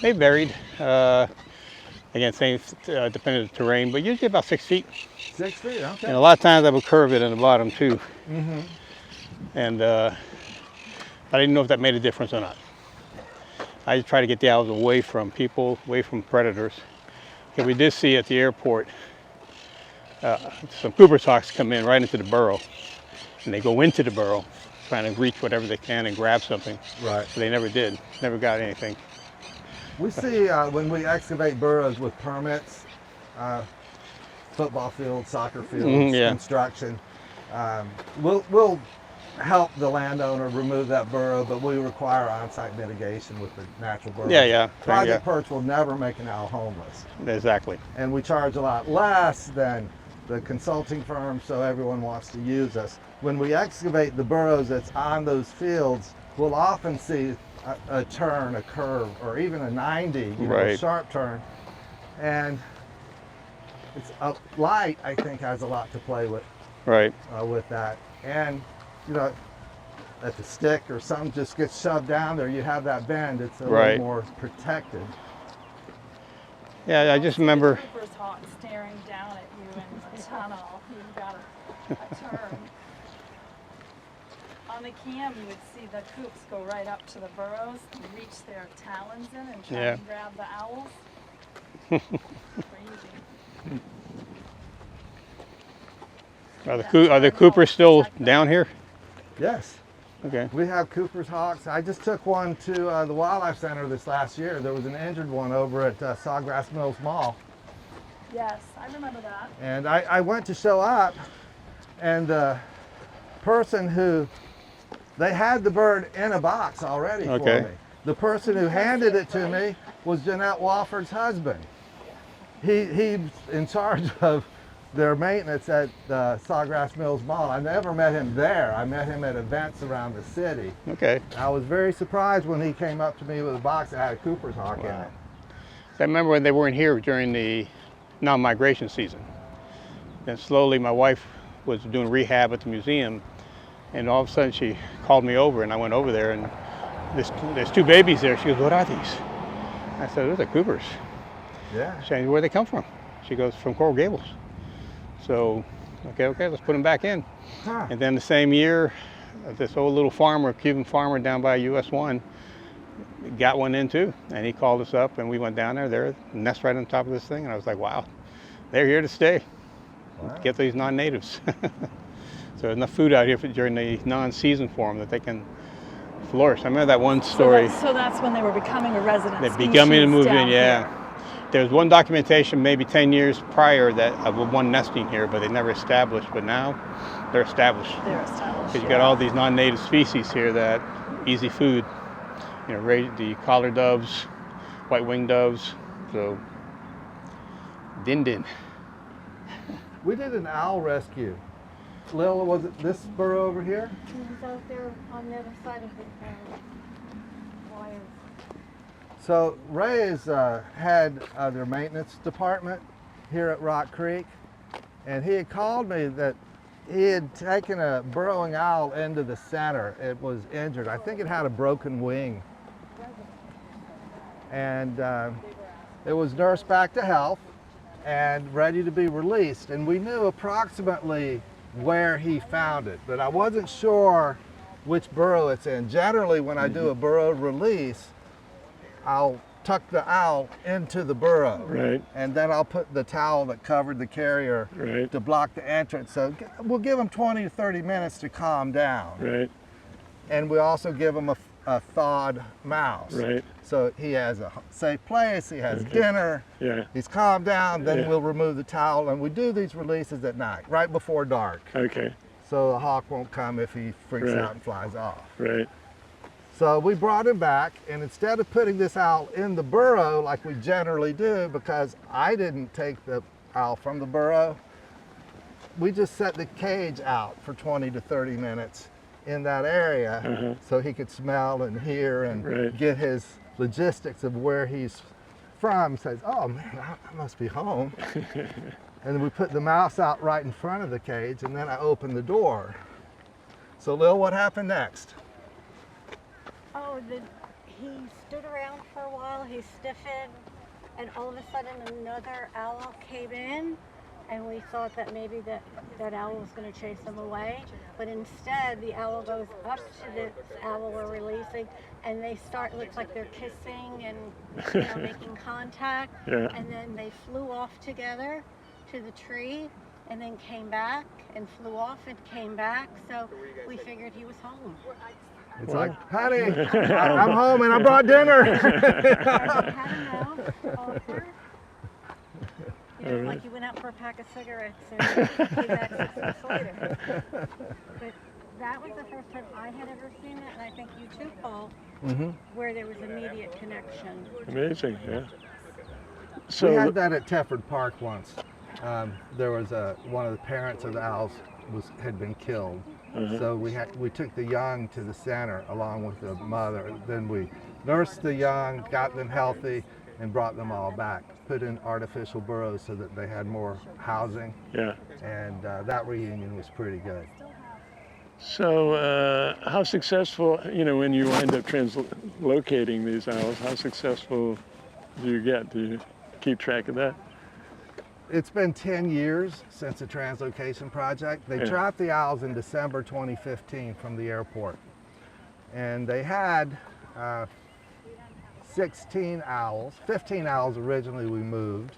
They varied, again, same depending on the terrain, but usually about 6 feet. 6 feet, okay. And a lot of times I would curve it in the bottom too. And I didn't know if that made a difference or not. I just try to get the owls away from people, away from predators. And we did see at the airport some Cooper's hawks come in right into the burrow, and they go into the burrow trying to reach whatever they can and grab something. Right. But they never did, never got anything. We see when we excavate burrows with permits, football fields, soccer fields, yeah. construction, we'll help the landowner remove that burrow, but we require on-site mitigation with the natural burrow. Yeah. Project Perch will never make an owl homeless. Exactly. And we charge a lot less than the consulting firm, so everyone wants to use us. When we excavate the burrows that's on those fields, we'll often see a turn, a curve, or even a 90, a Right. sharp turn. And it's light, I think, has a lot to play with Right. that. And if the stick or something just gets shoved down there, you have that bend, it's a Right. little more protected. Yeah, I just remember. Cooper's hawk staring down at you in the tunnel. You've got a turn. On the cam, you would see the coops go right up to the burrows and reach their talons in and try Yeah. and grab the owls. Crazy. Are the Coopers still down here? Yes. Okay. We have Cooper's hawks. I just took one to the Wildlife Center this last year. There was an injured one over at Sawgrass Mills Mall. Yes, I remember that. And I went to show up, and the person they had the bird in a box already for Okay. me. The person who handed it to me was Jeanette Wofford's husband. He's in charge of their maintenance at Sawgrass Mills Mall. I never met him there. I met him at events around the city. Okay. I was very surprised when he came up to me with a box that had a Cooper's hawk in Wow. it. I remember when they weren't here during the non-migration season. Then slowly my wife was doing rehab at the museum, and all of a sudden she called me over, and I went over there, and there's two babies there. She goes, "What are these?" I said, "Those are Coopers." Yeah. She said, "Where'd they come from?" She goes, "From Coral Gables." So, okay, let's put them back in. Huh. And then the same year, this old little farmer, Cuban farmer down by US 1, got one in too. And he called us up, and we went down there. They're nest right on top of this thing. And I was like, wow, they're here to stay. Wow. Get these non-natives. So there's enough food out here during the non-season for them that they can flourish. I remember that one story. So that's when they were becoming a resident They're species becoming to move down in, yeah. here. There was one documentation maybe 10 years prior that of one nesting here, but they never established. But now they're established. They're established. Because you got all these non-native species here that easy food. The collar doves, white-winged doves. So, din. We did an owl rescue. Lil, was it this burrow over here? He was out there on the other side of the wires. So Ray's had their maintenance department here at Rock Creek, and he had called me that he had taken a burrowing owl into the center. It was injured. I think it had a broken wing. And it was nursed back to health and ready to be released. And we knew approximately where he found it, but I wasn't sure which burrow it's in. Generally, when I do a burrow release, I'll tuck the owl into the burrow. Right. And then I'll put the towel that covered the carrier Right. to block the entrance. So we'll give them 20 to 30 minutes to calm down. Right. And we also give them a thawed mouse. Right. So he has a safe place, he has Okay. dinner, Yeah. he's calmed down, then Yeah. we'll remove the towel. And we do these releases at night, right before dark. Okay. So the hawk won't come if he freaks Right. out and flies off. Right. So we brought him back, and instead of putting this owl in the burrow like we generally do, because I didn't take the owl from the burrow, we just set the cage out for 20 to 30 minutes in that area so he could smell and hear and Right. get his logistics of where he's from. Says, oh man, I must be home. And then we put the mouse out right in front of the cage, and then I opened the door. So Lil, what happened next? Oh, he stood around for a while, he stiffened, and all of a sudden another owl came in, and we thought that maybe that owl was going to chase him away. But instead, the owl goes up to the owl we're releasing, and they start, looks like they're kissing and making contact. Yeah. And then they flew off together to the tree and then came back and flew off and came back. So we figured he was home. It's like, honey, I'm home and I brought dinner. And we had a mouth offer. Like you went out for a pack of cigarettes and came back 6 months later. But that was the first time I had ever seen it, and I think you too, Paul, where there was immediate connection. Amazing, yeah. We So had that at Tefford Park once. There was one of the parents of the owls had been killed. So we took the young to the center along with the mother. Then we nursed the young, got them healthy, and brought them all back. Put in artificial burrows so that they had more housing. yeah. And that reunion was pretty good. So how successful, when you wind up translocating these owls, how successful do you get? Do you keep track of that? It's been 10 years since the translocation project. They trapped the owls in December 2015 from the airport. And they had 16 owls, 15 owls originally we moved.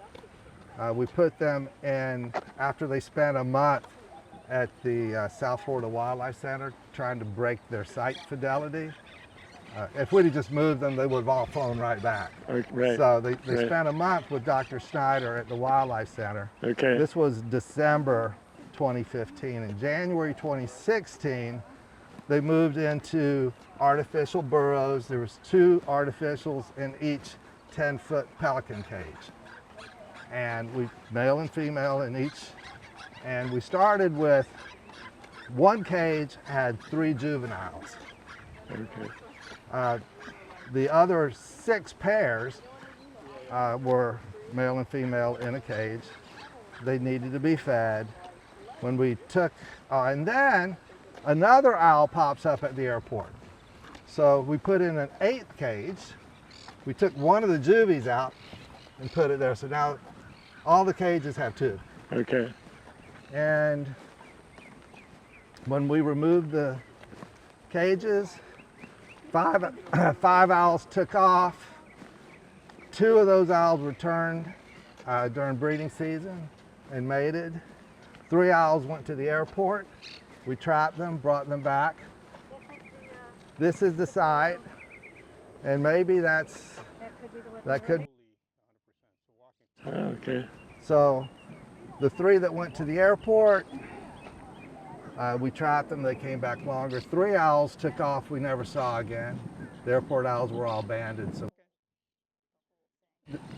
We put them in after they spent a month at the South Florida Wildlife Center trying to break their site fidelity. If we'd have just moved them, they would have all flown right back. Right. So they spent a month with Dr. Snyder at the Wildlife Center. Okay. This was December 2015. In January 2016, they moved into artificial burrows. There was 2 artificials in each 10-foot pelican cage. And male and female in each. And we started with one cage had 3 juveniles. Okay. The other 6 pairs were male and female in a cage. They needed to be fed. When we took, and then another owl pops up at the airport. So we put in an 8th cage. We took one of the juvies out and put it there. So now all the cages have 2. Okay. And when we removed the cages, 5 owls took off. 2 of those owls returned during breeding season and mated. 3 owls went to the airport. We trapped them, brought them back. This is the site, and maybe that could. Okay. So the 3 that went to the airport, we trapped them, they came back longer. 3 owls took off, we never saw again. The airport owls were all banded. So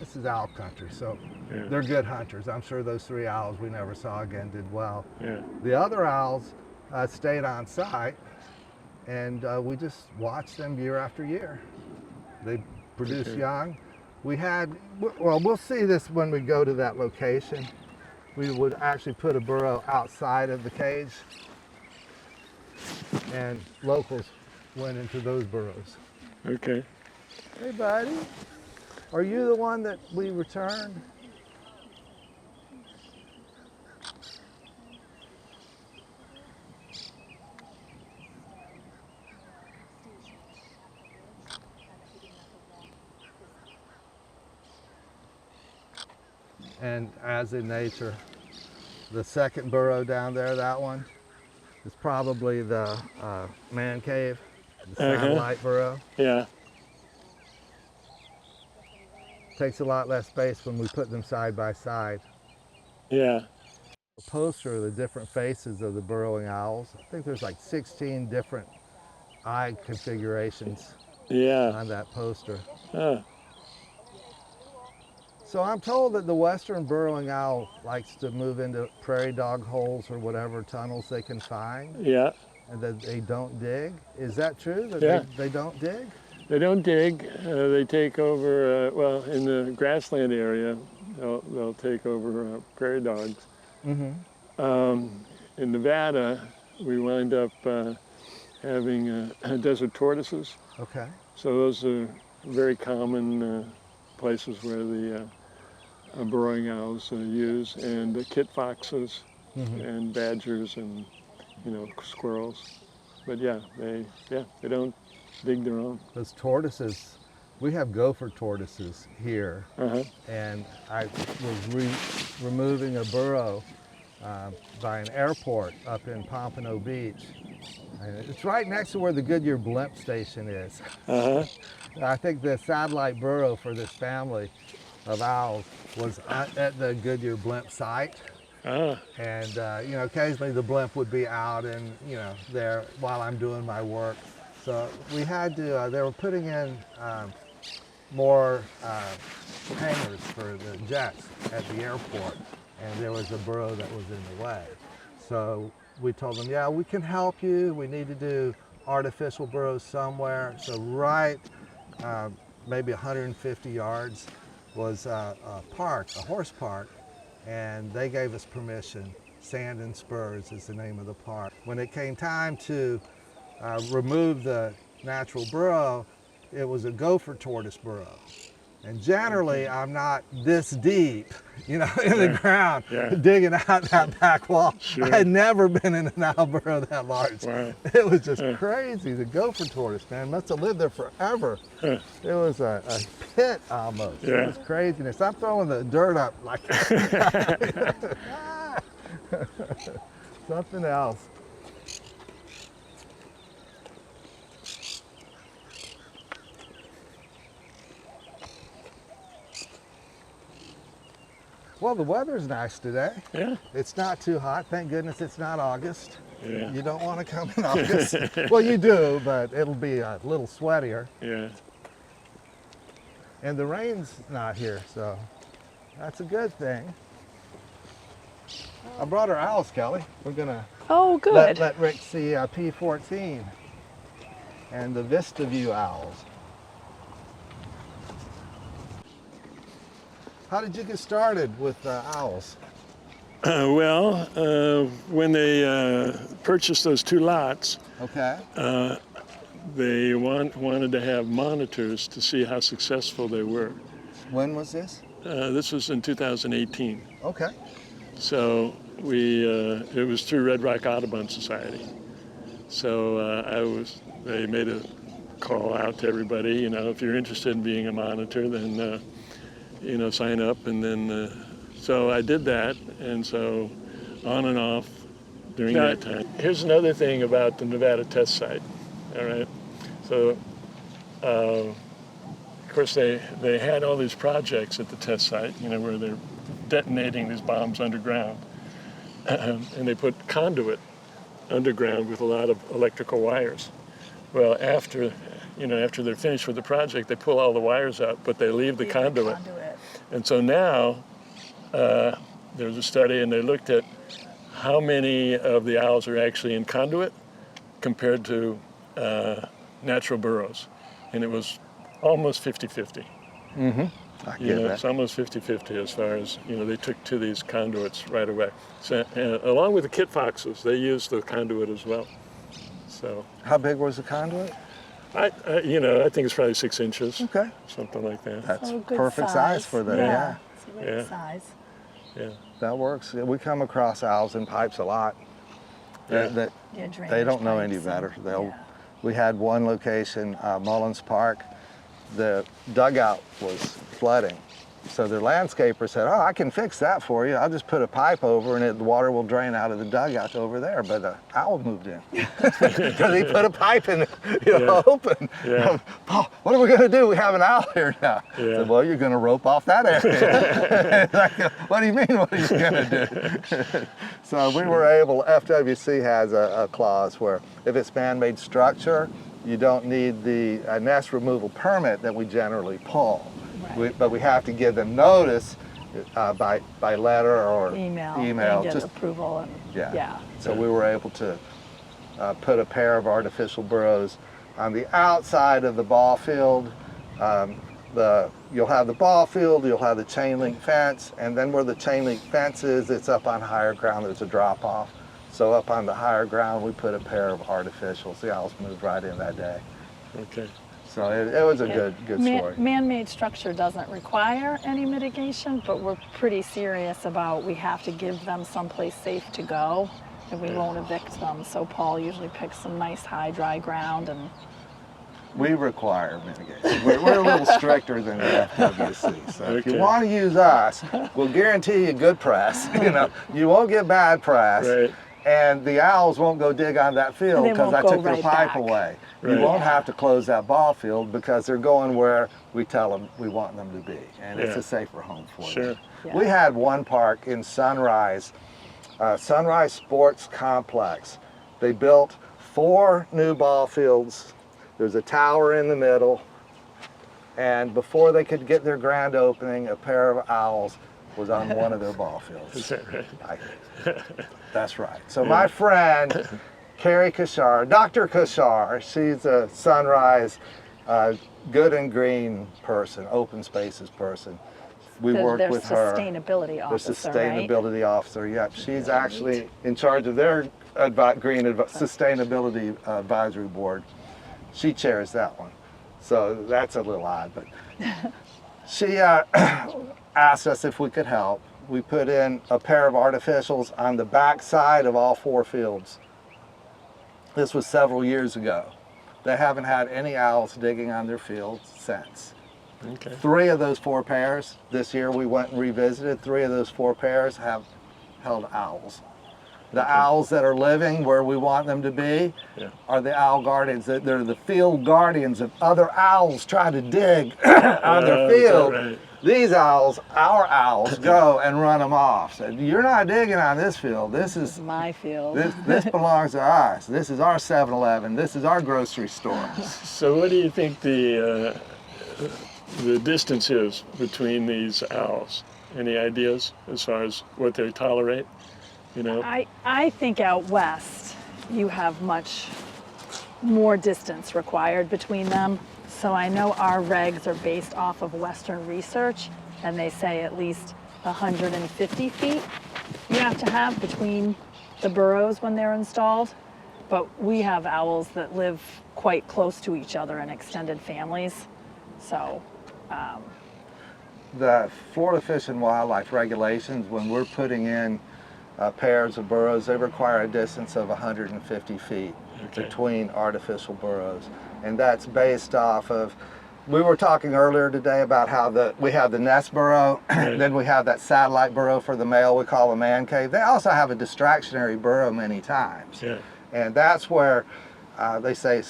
this is owl country, so they're good hunters. I'm sure those 3 owls we never saw again did well. Yeah. The other owls stayed on site, and we just watched them year after year. They produced young. We had, well, we'll see this when we go to that location. We would actually put a burrow outside of the cage, and locals went into those burrows. Okay. Hey, buddy, are you the one that we returned? And as in nature, the second burrow down there, that one, is probably the man cave, the satellite burrow. Yeah. Takes a lot less space when we put them side by side. Yeah. A poster of the different faces of the burrowing owls. I think there's like 16 different eye configurations on that poster. Huh. So I'm told that the western burrowing owl likes to move into prairie dog holes or whatever tunnels they can find. Yeah. And that they don't dig. Is that true, that they don't dig? They don't dig. They take over, well, in the grassland area, they'll take over prairie dogs. Mm-hmm. In Nevada, we wind up having desert tortoises. Okay. So those are very common places where the burrowing owls use, and the kit foxes and badgers and squirrels. But they don't dig their own. Those tortoises, we have gopher tortoises here, and I was removing a burrow by an airport up in Pompano Beach. And it's right next to where the Goodyear blimp station is. Uh-huh. I think the satellite burrow for this family of owls was at the Goodyear blimp site. Ah, And you know, occasionally the blimp would be out and, you know, there while I'm doing my work. So we had to, they were putting in more hangars for the jets at the airport, and there was a burrow that was in the way. So we told them, yeah, we can help you. We need to do artificial burrows somewhere. So right, maybe 150 yards was a park, a horse park, and they gave us permission. Sand and Spurs is the name of the park. When it came time to remove the natural burrow, it was a gopher tortoise burrow. And generally, I'm not this deep, you know, in the ground, digging out that back wall. Sure. I had never been in an owl burrow that large. wow. It was just crazy. The gopher tortoise, man, must have lived there forever. Huh. It was a pit almost. It Yeah. was craziness. I'm throwing the dirt up like something else. Well, the weather's nice today. Yeah. It's not too hot. Thank goodness it's not August. Yeah. You don't want to come in August. Well, you do, but it'll be a little sweatier. Yeah. And the rain's not here, so that's a good thing. I brought our owls, Kelly. We're gonna Oh, good. let Rick see P14 and the Vista View owls. How did you get started with owls? When they purchased those 2 lots, Okay. they wanted to have monitors to see how successful they were. When was this? This was in 2018. Okay. So it was through Red Rock Audubon Society. So they made a call out to everybody, you know, if you're interested in being a monitor, then, you know, sign up. And then, so I did that. And so on and off during that time. Here's another thing about the Nevada test site, all right? So, of course, they had all these projects at the test site, you know, where they're detonating these bombs underground. And they put conduit underground with a lot of electrical wires. Well, after they're finished with the project, they pull all the wires out, but they leave the conduit. And so now there's a study, and they looked at how many of the owls are actually in conduit compared to natural burrows. And it was almost 50-50. Mm-hmm. I You get know, that. it's almost 50-50 as far as, you know, they took to these conduits right away. So, along with the kit foxes, they used the conduit as well. So, How big was the conduit? I think it's probably 6 inches, Okay. something like that. That's Oh, good perfect size for them. Yeah. It's a great Yeah. size. Yeah. That works. We come across owls in pipes a lot. Yeah. That Yeah, they drainage don't know pipes any better. and- They'll. yeah. We had one location, Mullins Park. The dugout was flooding, so the landscaper said, "Oh, I can fix that for you. I'll just put a pipe over, and the water will drain out of the dugout over there." But the owl moved in because he put a pipe in, open. Yeah. Paul, what are we going to do? We have an owl here now. I Yeah. said, well, you're going to rope off that area. Like, what do you mean? What are you going to do? So we were able. FWC has a clause where if it's man-made structure, you don't need the nest removal permit that we generally pull. Right. But we have to give them notice by letter or Email and get just approval. And, yeah. So we were able to put a pair of artificial burrows on the outside of the ball field. You'll have the ball field, you'll have the chain link fence, and then where the chain link fence is, it's up on higher ground, there's a drop off. So up on the higher ground, we put a pair of artificials. The owls moved right in that day. Okay. So it was a good story. Man-made structure doesn't require any mitigation, but we're pretty serious about we have to give them someplace safe to go, and we won't evict them. So Paul usually picks some nice high, dry ground, and We require mitigation. We're a little stricter than the FWC. So if you Okay. want to use us, we'll guarantee you good press. You know, you won't get bad press. Right. And the owls won't go dig on that field they because won't I go took their right pipe back. away. Right. You won't have to close that ball field because they're going where we tell them we want them to be. And it's Yeah. a safer home for Sure. them. Yeah. We had one park in Sunrise, Sunrise Sports Complex. They built 4 new ball fields. There's a tower in the middle. And before they could get their grand opening, a pair of owls was on one of their ball fields. Is that right? That's right. So my friend, Carrie Kashar, Dr. Kashar, she's a Sunrise good and green person, open spaces person. We work Their with her. sustainability Their officer, right? sustainability officer, yep. She's actually in charge of their sustainability advisory board. She chairs that one. So that's a little odd, but she asked us if we could help. We put in a pair of artificials on the back side of all 4 fields. This was several years ago. They haven't had any owls digging on their fields since. Okay. 3 of those 4 pairs, this year we went and revisited, 3 of those 4 pairs have held owls. The owls that are living where we want them to be Yeah. are the owl guardians. They're the field guardians of other owls trying to dig on their is that field. right? These owls, our owls, go and run them off. Said, you're not digging on this field. This is My field. this belongs to us. This is our 7-Eleven. This is our grocery store. So what do you think the distance is between these owls? Any ideas as far as what they tolerate? You know? I think out west you have much more distance required between them. So I know our regs are based off of Western research, and they say at least 150 feet you have to have between the burrows when they're installed. But we have owls that live quite close to each other in extended families. So The Florida Fish and Wildlife regulations, when we're putting in pairs of burrows, they require a distance of 150 feet Okay. between artificial burrows. And that's based off of, we were talking earlier today about how we have the nest burrow, then we have that satellite burrow for the male we call a man cave. They also have a distractionary burrow many times. Yeah. And that's where they say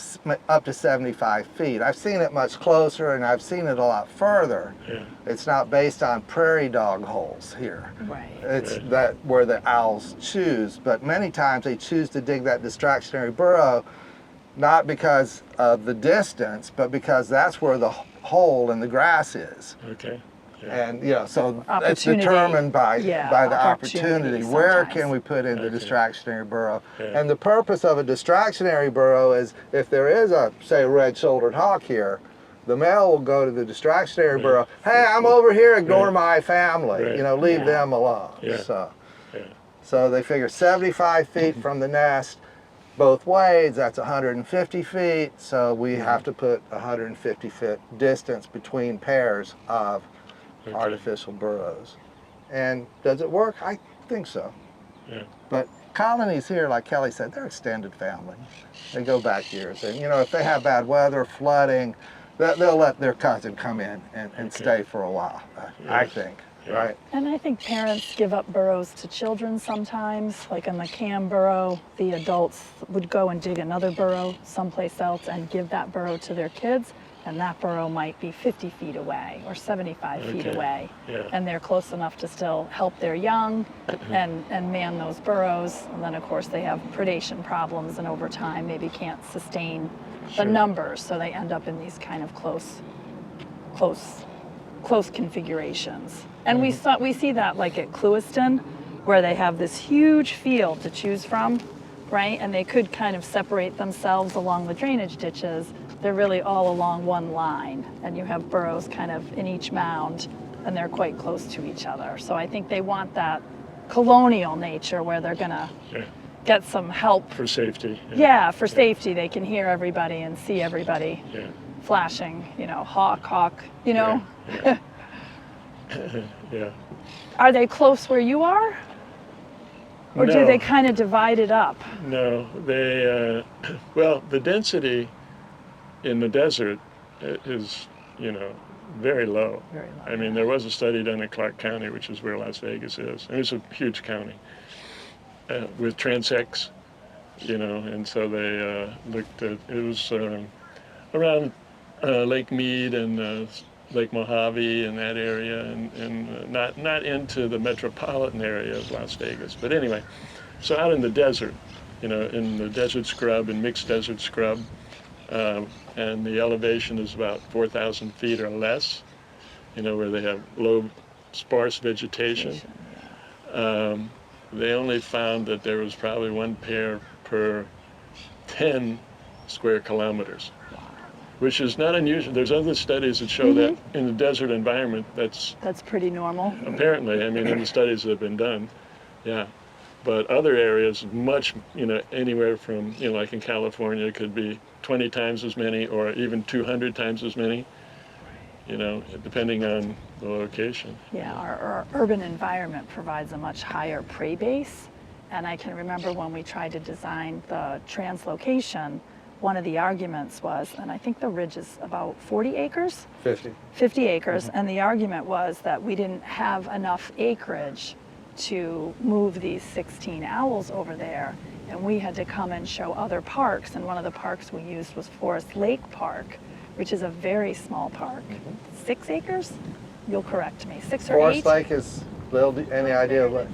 up to 75 feet. I've seen it much closer and I've seen it a lot further. Yeah. It's not based on prairie dog holes here. right. It's that where the owls choose, but many times they choose to dig that distractionary burrow not because of the distance, but because that's where the hole in the grass is. Okay. Yeah. And so it's Opportunity. determined by Yeah, the opportunity opportunity. Where sometimes. can we put in the Okay. distractionary burrow? Yeah. And the purpose of a distractionary burrow is if there is a, say, red-shouldered hawk here, the male will go to the distractionary burrow. Hey, I'm over here. Ignore Right. my family. Right. Leave Yeah. them alone. Yeah. Yeah. So they figure 75 feet from the nest both ways. That's 150 feet. So we have to put 150 foot distance between pairs of Okay. artificial burrows. And does it work? I think so. Yeah. But colonies here, like Kelly said, they're extended family. They go back years. And if they have bad weather, flooding, they'll let their cousin come in and Okay. stay for a while, I think, Yeah. right? And I think parents give up burrows to children sometimes. Like in the Cam burrow, the adults would go and dig another burrow someplace else and give that burrow to their kids. And that burrow might be 50 feet away or 75 feet Okay. away. Yeah. And they're close enough to still help their young and man those burrows. And then, of course, they have predation problems, and over time maybe can't sustain the Sure. numbers. So they end up in these kind of close configurations. And we see that like at Clewiston, where they have this huge field to choose from, right? And they could kind of separate themselves along the drainage ditches. They're really all along one line, and you have burrows kind of in each mound, and they're quite close to each other. So I think they want that colonial nature where they're gonna Yeah. get some help. For safety. Yeah, for safety, they can hear everybody and see everybody Yeah. flashing, hawk, Yeah. Yeah. Are they close where you are? Or do No. they kind of divide it up? No, they, well, the density in the desert is, very low. Very low. I mean, there was a study done in Clark County, which is where Las Vegas is. And it's a huge county with transects, and so they looked at, it was around Lake Mead and Lake Mojave and that area, and not into the metropolitan area of Las Vegas. But anyway, so out in the desert, in the desert scrub and mixed desert scrub, and the elevation is about 4,000 feet or less, where they have low, sparse vegetation. They only found that there was probably one pair per 10 square kilometers, which is not unusual. There's other studies that show that in the desert environment, that's pretty normal. apparently, I mean, in the studies that have been done, yeah. But other areas, much, anywhere from, like in California, it could be 20 times as many or even 200 times as many, depending on the location. Yeah, our urban environment provides a much higher prey base. And I can remember when we tried to design the translocation, one of the arguments was, and I think the ridge is about 40 acres? 50. 50 acres, and the argument was that we didn't have enough acreage to move these 16 owls over there, and we had to come and show other parks, and one of the parks we used was Forest Lake Park, which is a very small park. 6 acres? You'll correct me, 6 or 8? Forest Lake is little. Any idea of what?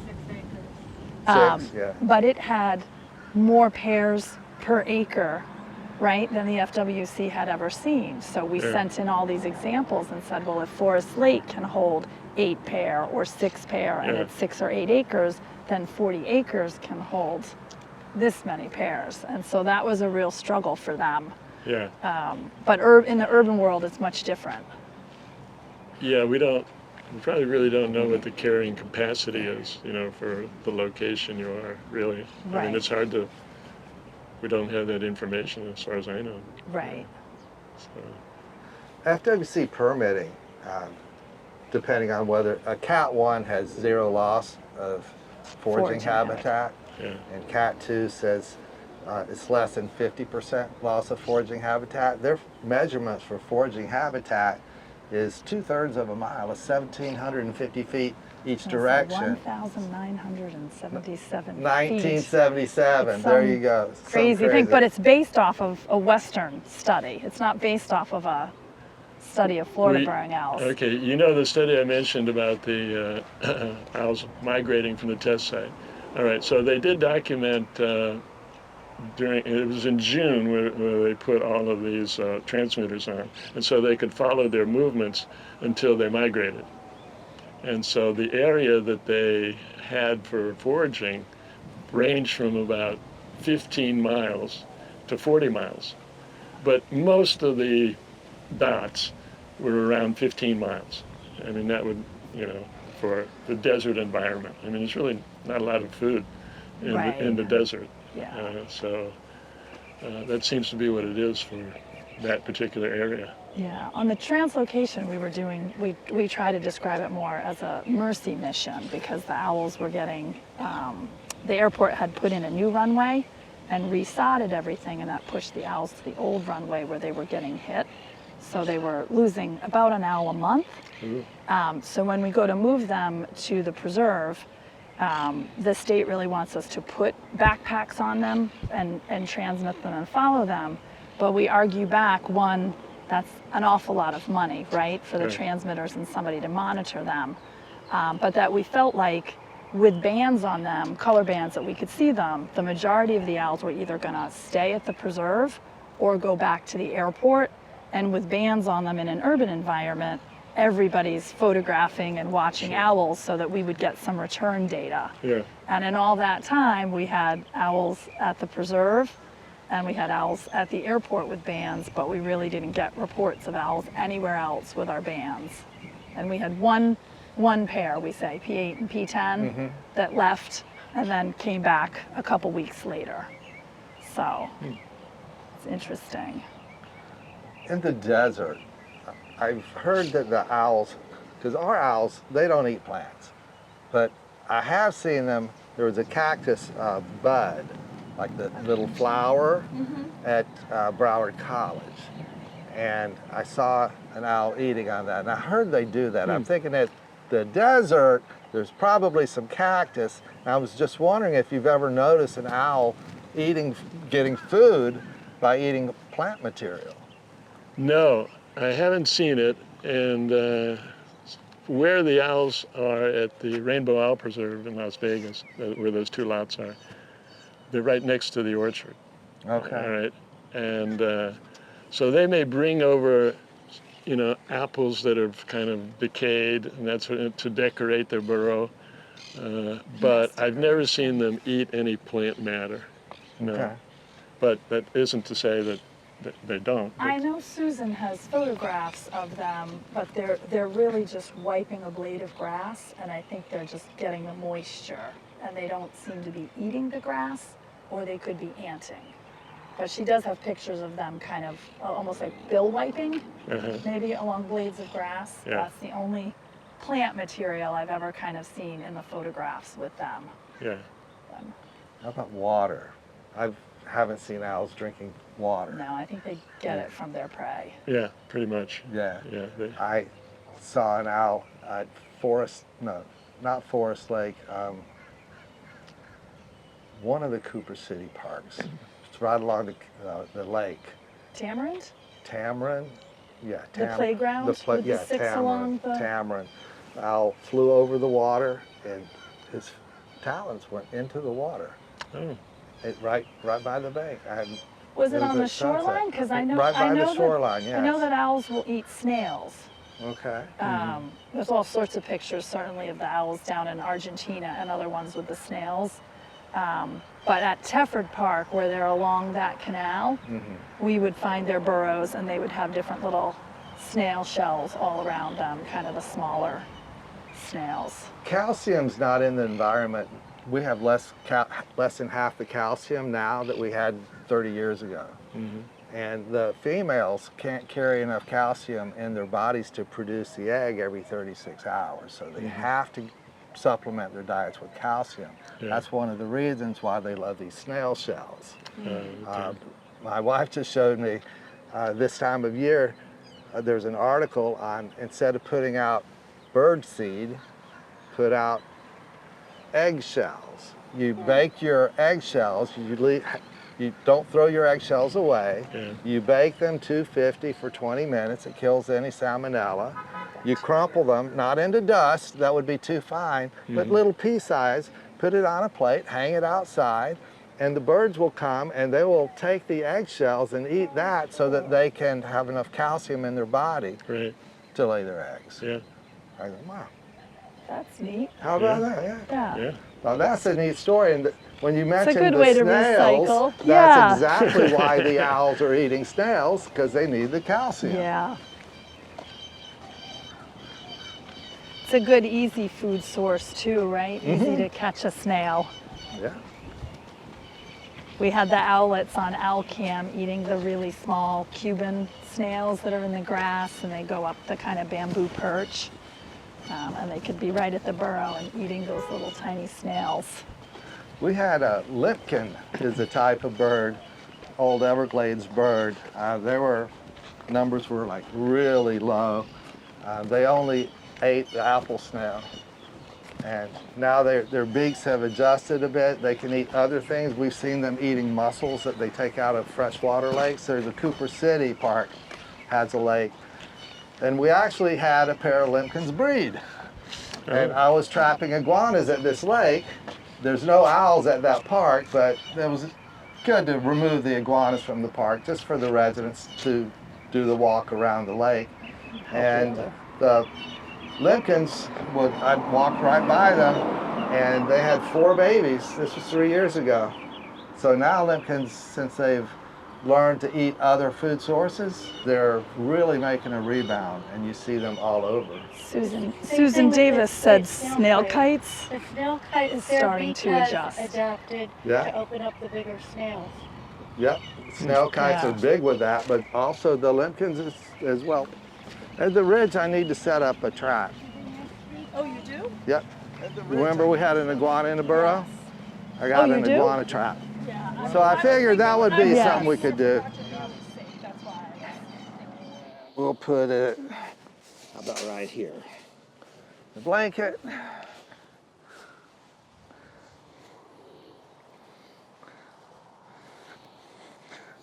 6, yeah. But it had more pairs per acre, right, than the FWC had ever seen. So we sent in all these examples and said, well, if Forest Lake can hold 8 pair or 6 pair, and it's 6 or 8 acres, then 40 acres can hold this many pairs. And so that was a real struggle for them. Yeah. But in the urban world, it's much different. Yeah, we probably really don't know what the carrying capacity is, for the location you are, really. I mean, it's hard to, we don't have that information as far as I know. Right. So. FWC permitting, depending on whether a Cat 1 has 0 loss of foraging habitat, and Cat 2 says it's less than 50% loss of foraging habitat. Their measurements for foraging habitat is 2/3 of a mile, is 1,750 feet each direction. 1,977 feet. 1977, there you go. Crazy thing, but it's based off of a Western study. It's not based off of a study of Florida burrowing owls. Okay, the study I mentioned about the owls migrating from the test site. All right, so they did document it was in June where they put all of these transmitters on, and so they could follow their movements until they migrated. And so the area that they had for foraging ranged from about 15 miles to 40 miles. But most of the dots were around 15 miles. I mean, that would, for the desert environment. I mean, there's really not a lot of food in the desert. Yeah. So that seems to be what it is for that particular area. Yeah, on the translocation we try to describe it more as a mercy mission, because the owls were getting, the airport had put in a new runway and resodded everything, and that pushed the owls to the old runway where they were getting hit. So they were losing about an owl a month. So when we go to move them to the preserve, the state really wants us to put backpacks on them and transmit them and follow them. But we argue back, one, that's an awful lot of money, right, for the transmitters and somebody to monitor them. But that we felt like with bands on them, color bands that we could see them, the majority of the owls were either going to stay at the preserve or go back to the airport. And with bands on them in an urban environment, everybody's photographing and watching owls so that we would get some return data. Yeah. And in all that time, we had owls at the preserve and we had owls at the airport with bands, but we really didn't get reports of owls anywhere else with our bands. And we had one pair, we say, P8 and P10, that left and then came back a couple weeks later. So it's interesting. In the desert, I've heard that the owls, because our owls, they don't eat plants, but I have seen them, there was a cactus bud, like the little flower at Broward College. and I saw an owl eating on that. And I heard they do that. I'm thinking at the desert, there's probably some cactus. And I was just wondering if you've ever noticed an owl getting food by eating plant material. No, I haven't seen it. And where the owls are at the Rainbow Owl Preserve in Las Vegas, where those two lots are, they're right next to the orchard. Okay. All right. And so they may bring over, you know, apples that have kind of decayed, and that's to decorate their burrow. But I've never seen them eat any plant matter. No. Okay. But that isn't to say that they don't. I know Susan has photographs of them, but they're really just wiping a blade of grass, and I think they're just getting the moisture, and they don't seem to be eating the grass, or they could be anting. But she does have pictures of them kind of almost like bill wiping, maybe along blades of grass. Yeah. That's the only plant material I've ever kind of seen in the photographs with them. Yeah. How about water? I haven't seen owls drinking water. No, I think they get it from their prey. Yeah, pretty much. Yeah. Yeah. I saw an owl at not Forest Lake, one of the Cooper City parks. It's right along the lake. Tamarind? Tamarin? Yeah. The playground with the six Tamarin. along the... Tamarin. Owl flew over the water and his talons went into the water. Oh. Right by the bank. Was it on the at sunset. shoreline? Because I know Right by the that, shoreline, yes. I know that owls will eat snails. Okay. There's all sorts of pictures, certainly, of the owls down in Argentina and other ones with the snails. But at Tefford Park, where they're along that canal, we would find their burrows, and they would have different little snail shells all around them, kind of the smaller snails. Calcium's not in the environment. We have less than half the calcium now that we had 30 years ago. And the females can't carry enough calcium in their bodies to produce the egg every 36 hours. So they have to supplement their diets with calcium. Yeah. That's one of the reasons why they love these snail shells. Okay. My wife just showed me this time of year, there's an article on, instead of putting out bird seed, put out eggshells. You bake your eggshells, you don't throw your eggshells away. Yeah. You bake them 250 for 20 minutes. It kills any salmonella. You crumple them, not into dust, that would be too fine, but little pea size, put it on a plate, hang it outside, and the birds will come and they will take the eggshells and eat that so that they can have enough calcium in their body Right. to lay their eggs. Yeah. I go, wow, That's neat. how about Yeah. that? Yeah. Yeah. Yeah. Well, that's a neat story. And when you mentioned good the way to snails, recycle. that's Yeah. exactly why the owls are eating snails, because they need the calcium. Yeah. It's a good, easy food source too, right? Easy to catch a snail. Yeah. We had the owlets on Owlcam eating the really small Cuban snails that are in the grass, and they go up the kind of bamboo perch. And they could be right at the burrow and eating those little tiny snails. We had a limpkin, is a type of bird, old Everglades bird. Numbers were like really low. They only ate the apple snail. And now their beaks have adjusted a bit. They can eat other things. We've seen them eating mussels that they take out of freshwater lakes. There's a Cooper City park, has a lake. And we actually had a pair of limpkins breed. And I was trapping iguanas at this lake. There's no owls at that park, but it was good to remove the iguanas from the park just for the residents to do the walk around the lake. And the limpkins, I'd walk right by them, and they had 4 babies. This was 3 years ago. So now limpkins, since they've learned to eat other food sources, they're really making a rebound, and you see them all over. Susan thing with Davis the said snail snail kite. kites. The snail kite Is their starting beak to has adjust. adapted Yeah. to open up the bigger snails. Yep, snail kites Yeah. are big with that, but also the limpkins as well. At the ridge, I need to set up a trap. Oh, you do? Yep. Remember we had an iguana in the burrow? I got Oh, you an do? iguana trap. Yeah. So I figured that would be Yes. something we could do. we'll put it about right here. The blanket.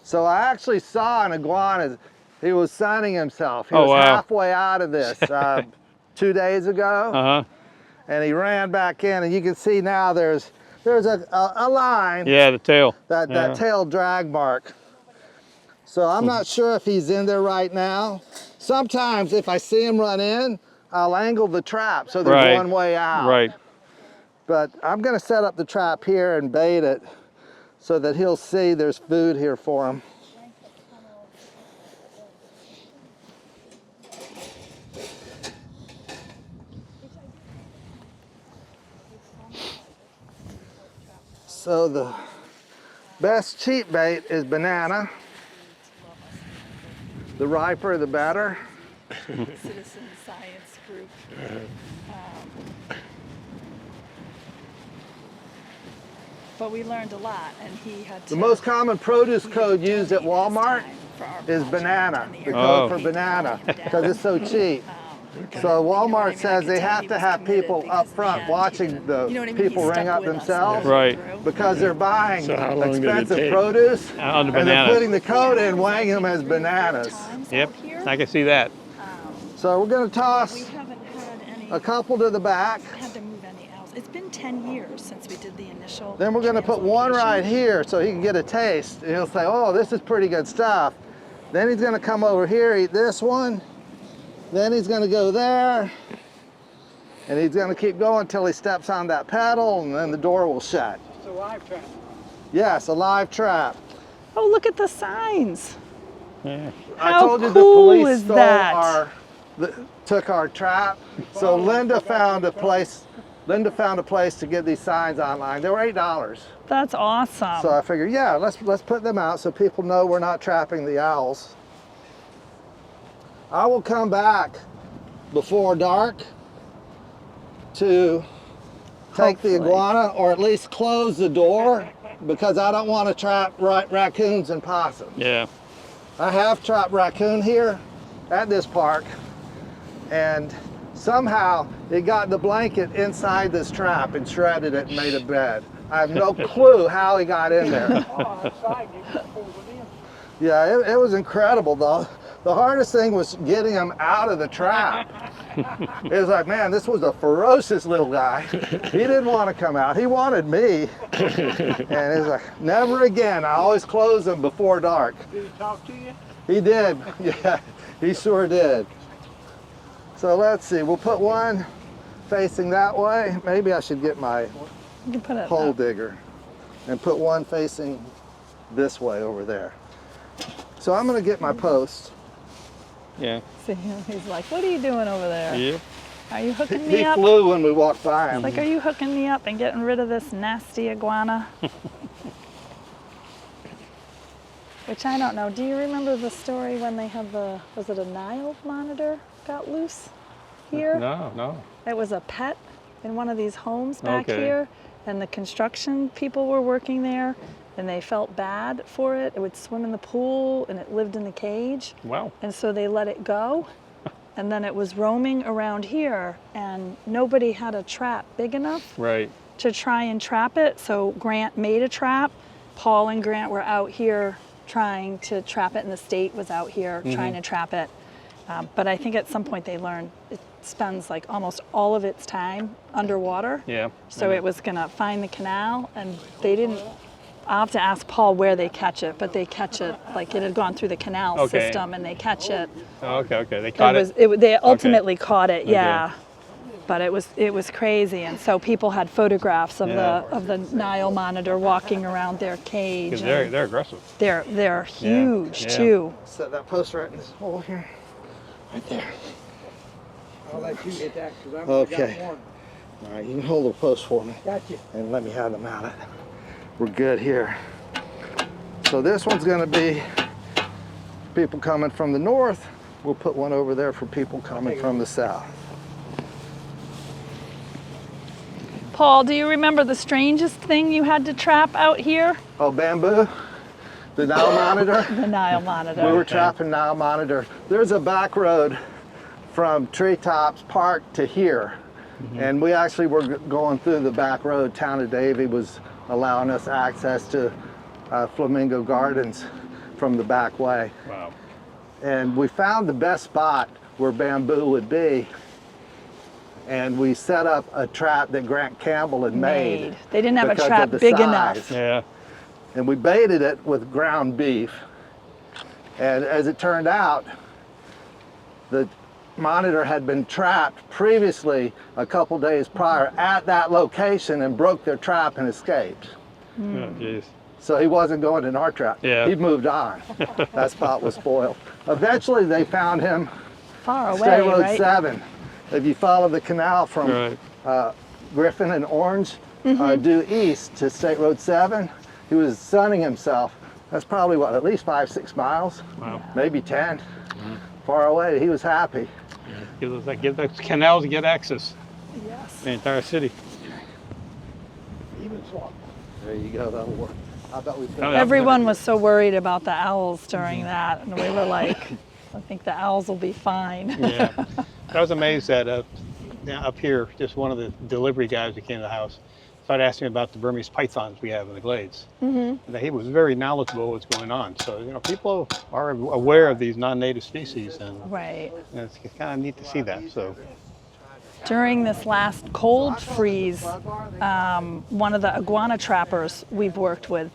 So I actually saw an iguana. He was sunning himself. He Oh, was wow. halfway out of this 2 days ago, Uh-huh. and he ran back in. And you can see now there's a line, Yeah, the tail. that Yeah. tail drag mark. So I'm not sure if he's in there right now. Sometimes if I see him run in, I'll angle the trap so there's Right. one way out. Right. But I'm gonna set up the trap here and bait it so that he'll see there's food here for him. So the best cheap bait is banana. The riper, the better. Citizen science group. But we learned a lot, and he had to. The most common produce he had code to used at donate his Walmart time for our is project, banana, and the the code Oh. for banana, down. because it's so cheap. But, So you know what I Walmart mean? I says could they tell have he to was have committed people because up in the front end, watching the you know what I mean? people He ring stuck up with us themselves, Right. through. because they're buying So how long did it expensive take? produce On the and they're bananas. putting the code in, weighing them as bananas. Times Yep. out here, I can see that. So we're gonna we toss haven't had any. a couple to the back. Had to move any else. It's been 10 years since we did the initial. Then we're gonna put one translocation. right here so he can get a taste. And he'll say, oh, this is pretty good stuff. Then he's gonna come over here, eat this one. Then he's gonna go there. And he's gonna keep going until he steps on that pedal, and then the door will shut. It's a live trap. Yes, a live trap. Oh, look at the signs. Yeah. I How told you cool the police is stole that? took our trap. So Linda found a place to get these signs online. They were $8. That's awesome. So I figured, yeah, let's put them out so people know we're not trapping the owls. I will come back before dark to take the Hopefully. iguana, or at least close the door, because I don't want to trap raccoons and possums. Yeah. I have trapped raccoon here at this park, and somehow it got the blanket inside this trap and shredded it and made a bed. I have no clue how he got in there. Oh, outside, you can pull it in. Yeah, it was incredible though. The hardest thing was getting him out of the trap. It was like, man, this was a ferocious little guy. He didn't want to come out. He wanted me. And it was like, never again. I always close him before dark. Did he talk to you? He did. Yeah, he sure did. So let's see. We'll put one facing that way. Maybe I should get my you can put it hole up. digger and put one facing this way over there. So I'm going to get my post. Yeah. See him? He's like, what are you doing over there? Yeah. Are you hooking me He up? flew when we walked by him. Like, are you hooking me up and getting rid of this nasty iguana? Which I don't know. Do you remember the story when they had was it a Nile monitor got loose here? No, no. It was a pet in one of these homes back Okay. here, and the construction people were working there, and they felt bad for it. It would swim in the pool, and it lived in the cage, Wow. and so they let it go. And then it was roaming around here, and nobody had a trap big enough Right. to try and trap it. So Grant made a trap. Paul and Grant were out here trying to trap it, and the state was out here trying to trap it. But I think at some point they learned it spends like almost all of its time underwater. Yeah. So it was gonna find the canal, and they didn't. I'll have to ask Paul where they catch it, but they catch it like it had gone through the canal Okay. system, and they catch it. Oh, okay, okay. They caught it. They ultimately caught it, Okay. yeah. But it was crazy, and so people had photographs of Yeah. the Nile monitor walking around their cage. Because and they're aggressive. they're huge yeah. too. Set that post right in this hole here. Right there. I'll let you get that because I've Okay. got one. All right, you can hold the post for me Gotcha. and let me have them out. We're good here. So this one's gonna be people coming from the north. We'll put one over there for people coming from the south. Paul, do you remember the strangest thing you had to trap out here? Oh, bamboo? The Nile monitor? The Nile We monitor. were trapping Nile monitor. There's a back road from Treetops Park to here. And we actually were going through the back road. Town of Davie was allowing us access to Flamingo Gardens from the back way. Wow. And we found the best spot where bamboo would be. And we set up a trap that Grant Campbell had made. They didn't have a because trap of the big size. enough. Yeah. And we baited it with ground beef. And as it turned out, the monitor had been trapped previously a couple days prior at that location and broke their trap and escaped. Oh, jeez. So he wasn't going in our trap. Yeah. He moved on. That spot was spoiled. Eventually they found him Far away, State Road right? 7. If you follow the canal from Right. Griffin and Orange due east to State Road 7, he was sunning himself. That's probably what, at least 5-6 miles, Wow. maybe 10. Far away. He was happy. Give the canals to get access. Yes. The entire city. There you go. That'll work. I bet we Oh, yeah. Everyone was so worried about the owls during that, and we were like, I think the owls will be fine. Yeah. I was amazed that up here, just one of the delivery guys that came to the house started asking about the Burmese pythons we have in the glades. And he was very knowledgeable what's going on. So, people are aware of these non-native species, and Right. it's kind of neat to see that. So, During this last cold freeze, one of the iguana trappers we've worked with,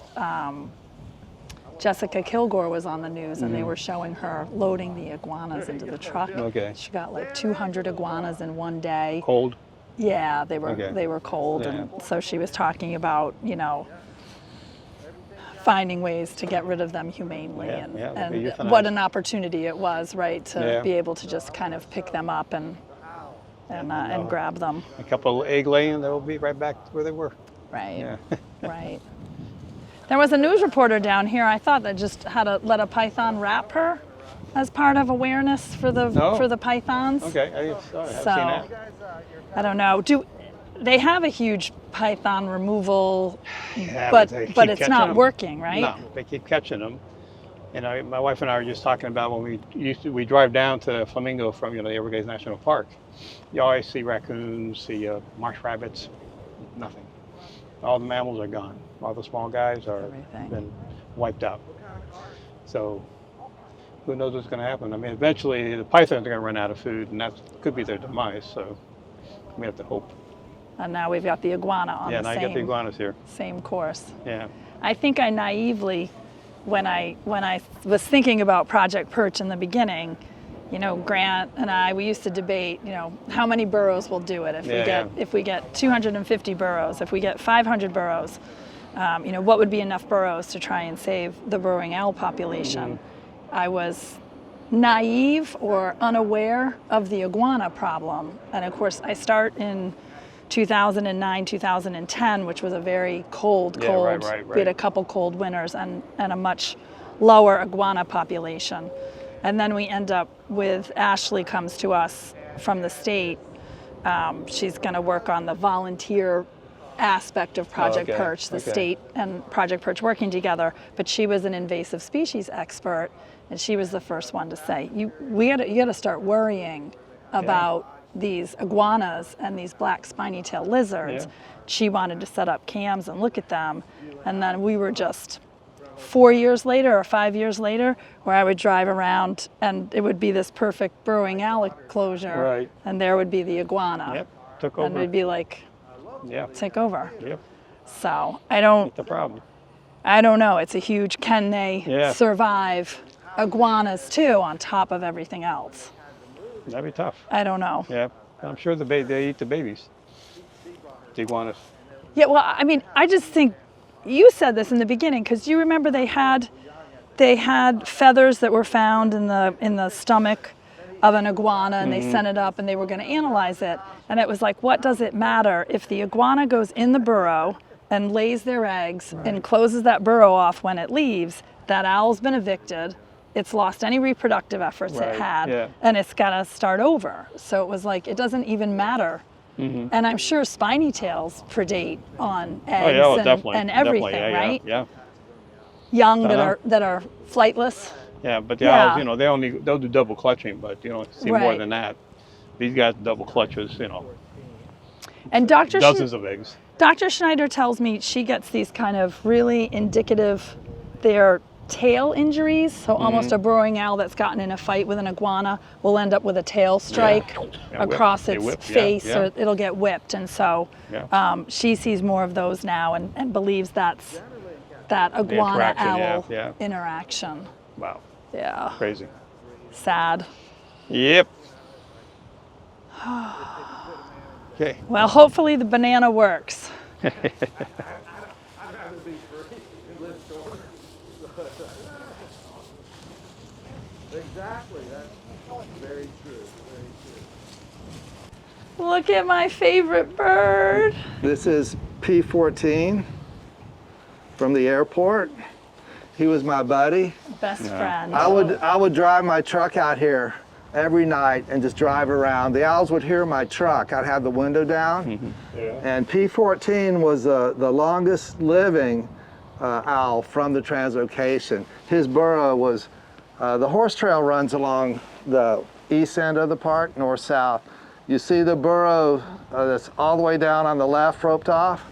Jessica Kilgore, was on the news, and they were showing her loading the iguanas into the truck. Okay. She got like 200 iguanas in one day. cold. Yeah, they were Okay. they were cold, Yeah. and so she was talking about finding ways to get rid of them humanely, Yeah, and, yeah, and they euthanize. what an opportunity it was, right, to Yeah. be able to just kind of pick them up and grab them, A couple of egg laying, they'll be right back where they were. right, Yeah. right. There was a news reporter down here. I thought that just had to let a python wrap her as part of awareness for the No. for the pythons. Okay, I haven't seen So, that. I don't know. They have a huge python removal, Yeah, but they keep it's catching not them. working, right? No, they keep catching them. My wife and I were just talking about when we drive down to Flamingo from the Everglades National Park. You always see raccoons, see marsh rabbits, nothing. All the mammals are gone. All the small guys are Everything. been wiped out. So who knows what's going to happen? I mean, eventually the pythons are going to run out of food, and that could be their demise. So we have to hope. And now we've got the iguana on Yeah, the now you got the iguanas here. same course. Yeah. I think I naively, when I was thinking about Project Perch in the beginning, Grant and I, we used to debate, how many burrows will do it. If we get 250 burrows, if we get 500 burrows, what would be enough burrows to try and save the burrowing owl population? I was naive or unaware of the iguana problem. And of course, I start in 2009, 2010, which was a very cold. Right. We had a couple cold winters and a much lower iguana population. And then we end up with, Ashley comes to us from the state. She's going to work on the volunteer aspect of Project Perch, the state and Project Perch working together. But she was an invasive species expert, and she was the first one to say, you got to start worrying about these iguanas and these black spiny-tailed lizards. Yeah. She wanted to set up cams and look at them, and then we were just 4 years later or 5 years later, where I would drive around and it would be this perfect burrowing owl enclosure, Right. and there would be the iguana, Yep. Took and over. we'd be like, Yeah. take over. Yep. So I don't The problem. know. It's a huge, can they Yeah. survive iguanas too on top of everything else? That'd be tough. I don't know. Yeah. I'm sure they eat the babies. The iguanas. Yeah, well, I mean, I just think you said this in the beginning, because you remember they had feathers that were found in the stomach of an iguana, and they sent it up and they were going to analyze it, and it was like, what does it matter if the iguana goes in the burrow and lays their eggs and closes that burrow off when it leaves? That owl's been evicted, it's lost any reproductive efforts it had, and it's got to start over. So it was like, it doesn't even matter. And I'm sure spiny tails predate on eggs and everything, definitely. right? Yeah. young that Uh-huh. are flightless. Yeah, but the Yeah. owls, you know, they'll do double clutching, but you don't see more Right. than that. These guys double clutches, you know, And dozens of eggs. Dr. Schneider tells me she gets these kind of really indicative, they're tail injuries. So almost a burrowing owl that's gotten in a fight with an iguana will end up with a tail strike Yeah, whip. across They its whip, yeah, face, yeah. or it'll get whipped. And so Yeah. she sees more of those now and believes that's that iguana interaction, yeah, owl yeah. interaction. Wow, Yeah, crazy. sad. Yep. Okay. Well, hopefully the banana works. Exactly, that's very true. Look at my favorite bird. This is P14 from the airport. He was my buddy. Best friend. I would drive my truck out here every night and just drive around. The owls would hear my truck. I'd have the window down. And P14 was the longest living owl from the translocation. His burrow was, the horse trail runs along the east end of the park, north-south. You see the burrow that's all the way down on the left roped off?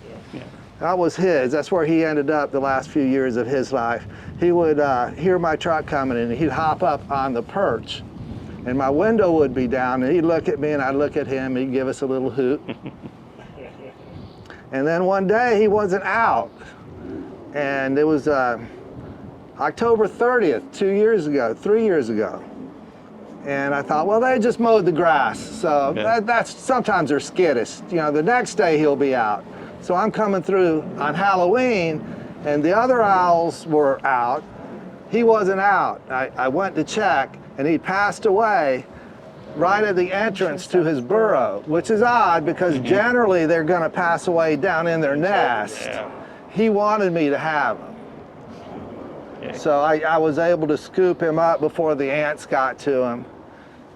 That was his. That's where he ended up the last few years of his life. He would hear my truck coming and he'd hop up on the perch. And my window would be down and he'd look at me and I'd look at him. He'd give us a little hoot. And then one day he wasn't out. And it was October 30th, 3 years ago. And I thought, well, they just mowed the grass. So that's sometimes they're skittish. You know, the next day he'll be out. So I'm coming through on Halloween and the other owls were out. He wasn't out. I went to check and he passed away right at the entrance to his burrow, which is odd because generally they're going to pass away down in their nest. Yeah. He wanted me to have him. Yeah. So I was able to scoop him up before the ants got to him.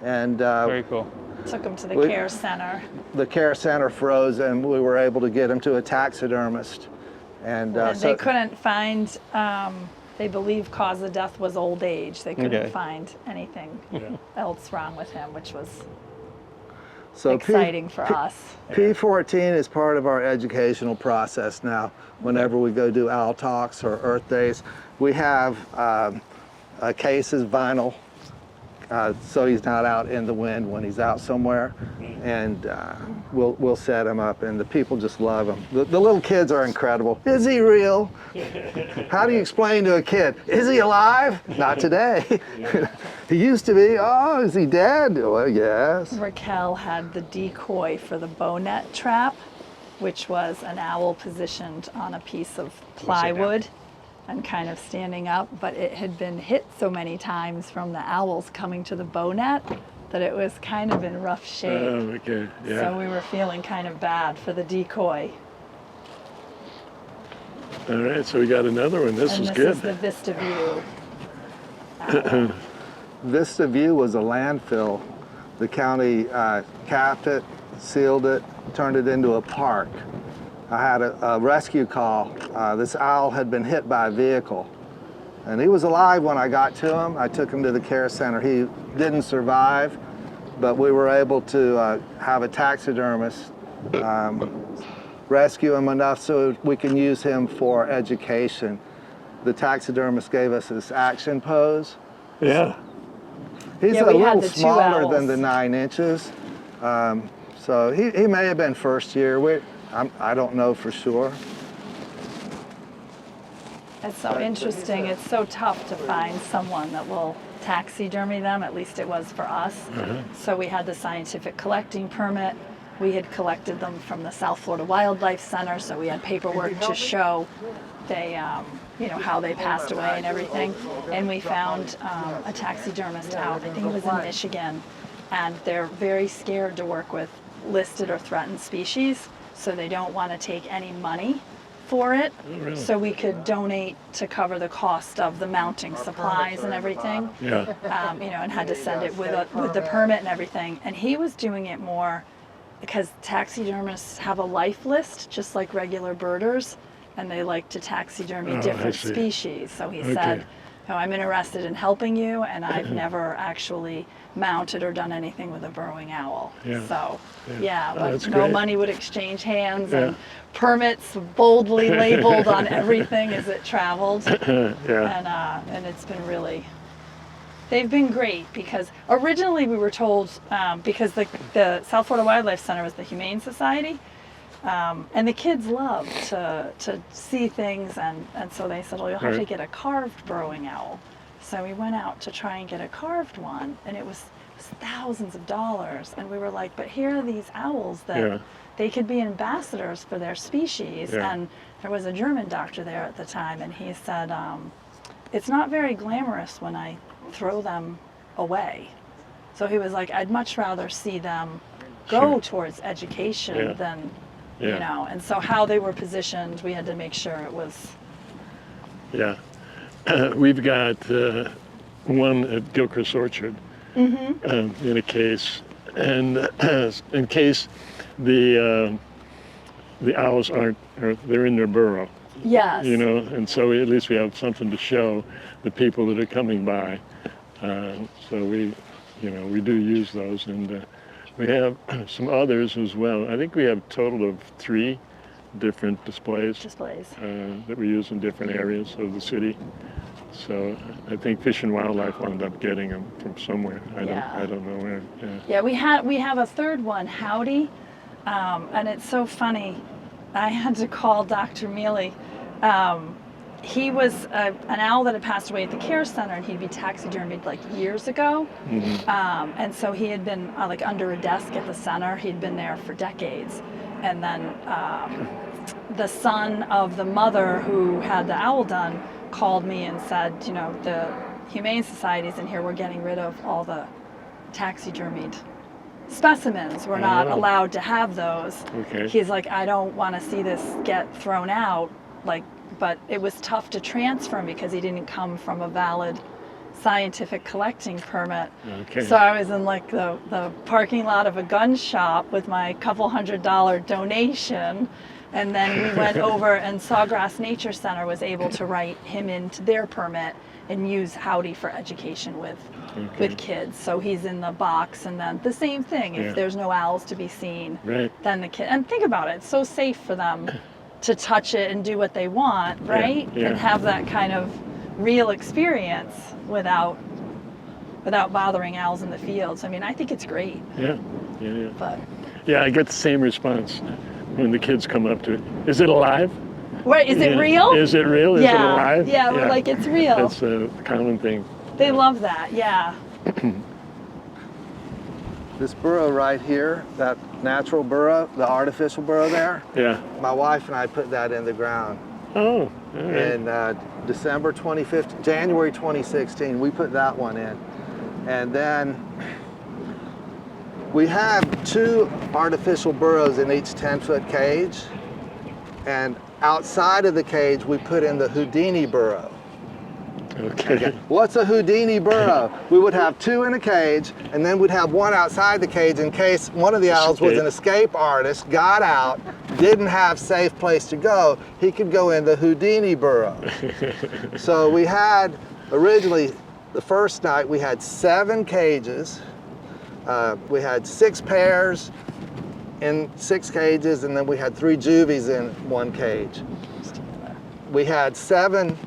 And Very cool. Took him to the We- care center. the care center froze him. We were able to get him to a taxidermist. And And so they couldn't find, they believe cause of death was old age. They couldn't Okay. find anything else wrong with him, which was so exciting for us. P14 is part of our educational process now. Whenever we go do owl talks or Earth Days, we have cases, vinyl, so he's not out in the wind when he's out somewhere, and we'll set him up, and the people just love him. The little kids are incredible. Is he real? How do you explain to a kid? Is he alive? Not today. He used to be. Oh, is he dead? Well, yes. Raquel had the decoy for the bow net trap, which was an owl positioned on a piece of plywood and kind of standing up, but it had been hit so many times from the owls coming to the bow net that it was kind of in rough shape. Okay, yeah. So we were feeling kind of bad for the decoy. All right, so we got another one. This And is this good. is the Vista View. Vista View was a landfill. The county capped it, sealed it, turned it into a park. I had a rescue call. This owl had been hit by a vehicle. And he was alive when I got to him. I took him to the care center. He didn't survive, but we were able to have a taxidermist rescue him enough so we can use him for education. The taxidermist gave us this action pose. Yeah. He's Yeah, a we had little the two smaller than owls. the 9 inches. So he may have been first year. I don't know for sure. It's so interesting. It's so tough to find someone that will taxidermy them, at least it was for us. So we had the scientific collecting permit. We had collected them from the South Florida Wildlife Center, so we had paperwork to show they, how they passed away and everything. And we found a taxidermist out, I think it was in Michigan, and they're very scared to work with listed or threatened species, so they don't want to take any money for it. really? So we could donate to cover the cost of the mounting supplies and everything. Yeah. And had to send it with the permit and everything. And he was doing it more because taxidermists have a life list, just like regular birders. and they like to taxidermy Oh, I different see. species. So he Okay. said, "Oh, I'm interested in helping you, and I've never actually mounted or done anything with a burrowing owl." Yeah. So, Yeah. yeah, Oh, but that's no great. money would exchange hands, Yeah. and permits boldly labeled on everything as it traveled. Yeah. And it's been really, they've been great, because originally we were told, because the South Florida Wildlife Center was the Humane Society, and the kids love to see things, and so they said, well, you'll have to Right. get a carved burrowing owl. So we went out to try and get a carved one, and it was thousands of dollars, and we were like, but here are these owls that Yeah. they could be ambassadors for their species. Yeah. And there was a German doctor there at the time, and he said, it's not very glamorous when I throw them away. So he was like, I'd much rather see them go Sure. towards education Yeah. than, Yeah. you know, and so how they were positioned, we had to make sure it was. Yeah. We've got one at Gilchrist Orchard in a case, and in case the owls aren't, or they're in their burrow, Yes. you know, and so at least we have something to show the people that are coming by. So we, you know, we do use those, and we have some others as well. I think we have a total of 3 different displays that we use in different areas of the city. So I think Fish and Wildlife wound up getting them from somewhere. I don't know where. Yeah. Yeah, we have a third one, Howdy, and it's so funny. I had to call Dr. Mealey. He was an owl that had passed away at the care center, and he'd be taxidermied like years ago. And so he had been like under a desk at the center. He'd been there for decades. And then the son of the mother who had the owl done called me and said, you know, the Humane Society's in here, we're getting rid of all the taxidermied specimens. We're not Oh. allowed to have those. Okay. He's like, I don't want to see this get thrown out, like, but it was tough to transfer him because he didn't come from a valid scientific collecting permit. Okay. So I was in like the parking lot of a gun shop with my couple $100 donation, and then we went over, and Sawgrass Nature Center was able to write him into their permit and use Howdy for education with kids. So he's in the box, and then the same thing, if Yeah. there's no owls to be seen, Right. then the kid, and think about it, it's so safe for them to touch it and do what they want, right? Yeah. And have that kind of real experience without bothering owls in the fields. I mean, I think it's great, Yeah. Yeah. but Yeah. I get the same response when the kids come up to it. Is it alive? wait, is it Yeah. real? Is it real? Is it Yeah. alive? Yeah, we're like, it's real. It's a common thing. They love that, yeah. This burrow right here, that natural burrow, the artificial burrow there, Yeah. my wife and I put that in the ground Oh. All right. in December 2015, January 2016. We put that one in. And then we have 2 artificial burrows in each 10-foot cage. And outside of the cage, we put in the Houdini burrow. Okay. What's a Houdini burrow? We would have 2 in a cage, and then we'd have 1 outside the cage in case one of the owls was an escape artist, got out, didn't have safe place to go, he could go in the Houdini burrow. So we had, originally, the first night, we had 7 cages. We had 6 pairs in 6 cages, and then we had 3 juvies in 1 cage. We had 7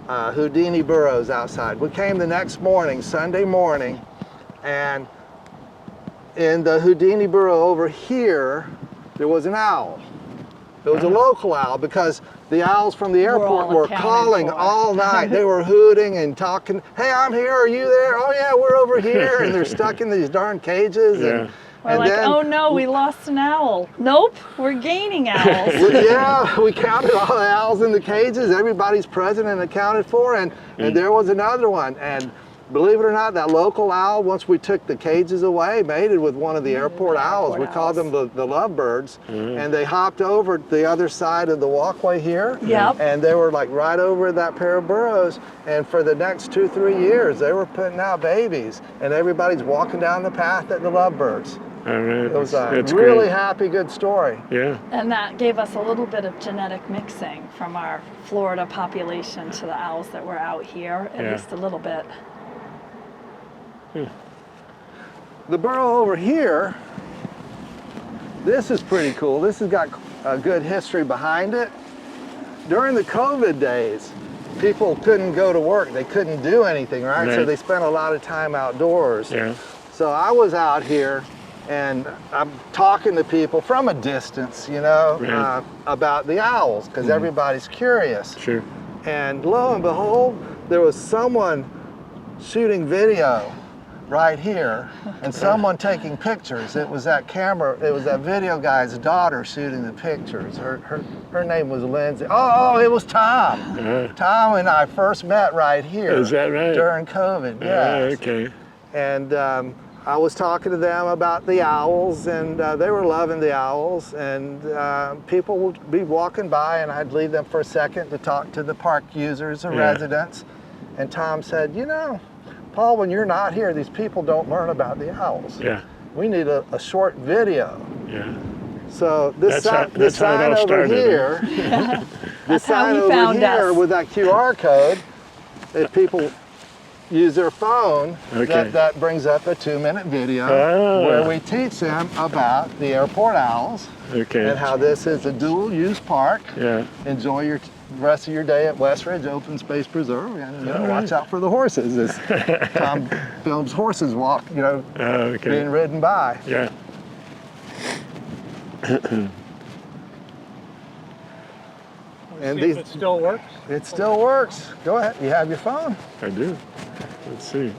Houdini burrows outside. We came the next morning, Sunday morning, and in the Houdini burrow over here, there was an owl. It was a local owl because the owls from the airport were calling all night. They were hooting and talking, hey, I'm here, are you there? Oh yeah, we're over here. And they're stuck in these darn cages. Yeah. We're like, oh no, we lost an owl. Nope, we're gaining owls. Yeah, we counted all the owls in the cages. Everybody's present and accounted for, and there was another one. And believe it or not, that local owl, once we took the cages away, mated with one of the airport owls. We called them the lovebirds, and they hopped over the other side of the walkway here. Yep. And they were like right over that pair of burrows. And for the next 2-3 years, they were putting out babies, and everybody's walking down the path at the lovebirds. All right. It was a That's really great. happy, good story. Yeah. And that gave us a little bit of genetic mixing from our Florida population to the owls that were out here, at Yeah. least a little bit. The burrow over here, this is pretty cool. This has got a good history behind it. During the COVID days, people couldn't go to work. They couldn't do anything, right? So Right. they spent a lot of time outdoors. Yeah. So I was out here and I'm talking to people from a distance, you know, Right. about the owls, because everybody's curious. Sure. And lo and behold, there was someone shooting video right here and someone taking pictures. It was that video guy's daughter shooting the pictures. Her name was Lindsay. Oh, it was Tom. Tom and I first met right here. Is that right? During COVID, yes. Okay. And I was talking to them about the owls, and they were loving the owls, and people would be walking by and I'd leave them for a second to talk to the park users or residents. And Tom said, you know, Paul, when you're not here, these people don't learn about the owls. Yeah. We need a short video. Yeah. So this That's how sign it all over started, huh? here, this how sign he over found here us. with that QR code, if people use their phone, Okay. that brings up a 2-minute video Ah. where we teach them about the airport owls Okay. and how this is a dual-use park. Yeah. Enjoy your rest of your day at West Ridge Open Space Preserve, and All watch right. out for the horses as Tom films horses walk, Okay. being ridden by. Yeah. And See if these, it still works. it still works. Go ahead. You have your phone. I do. Let's see.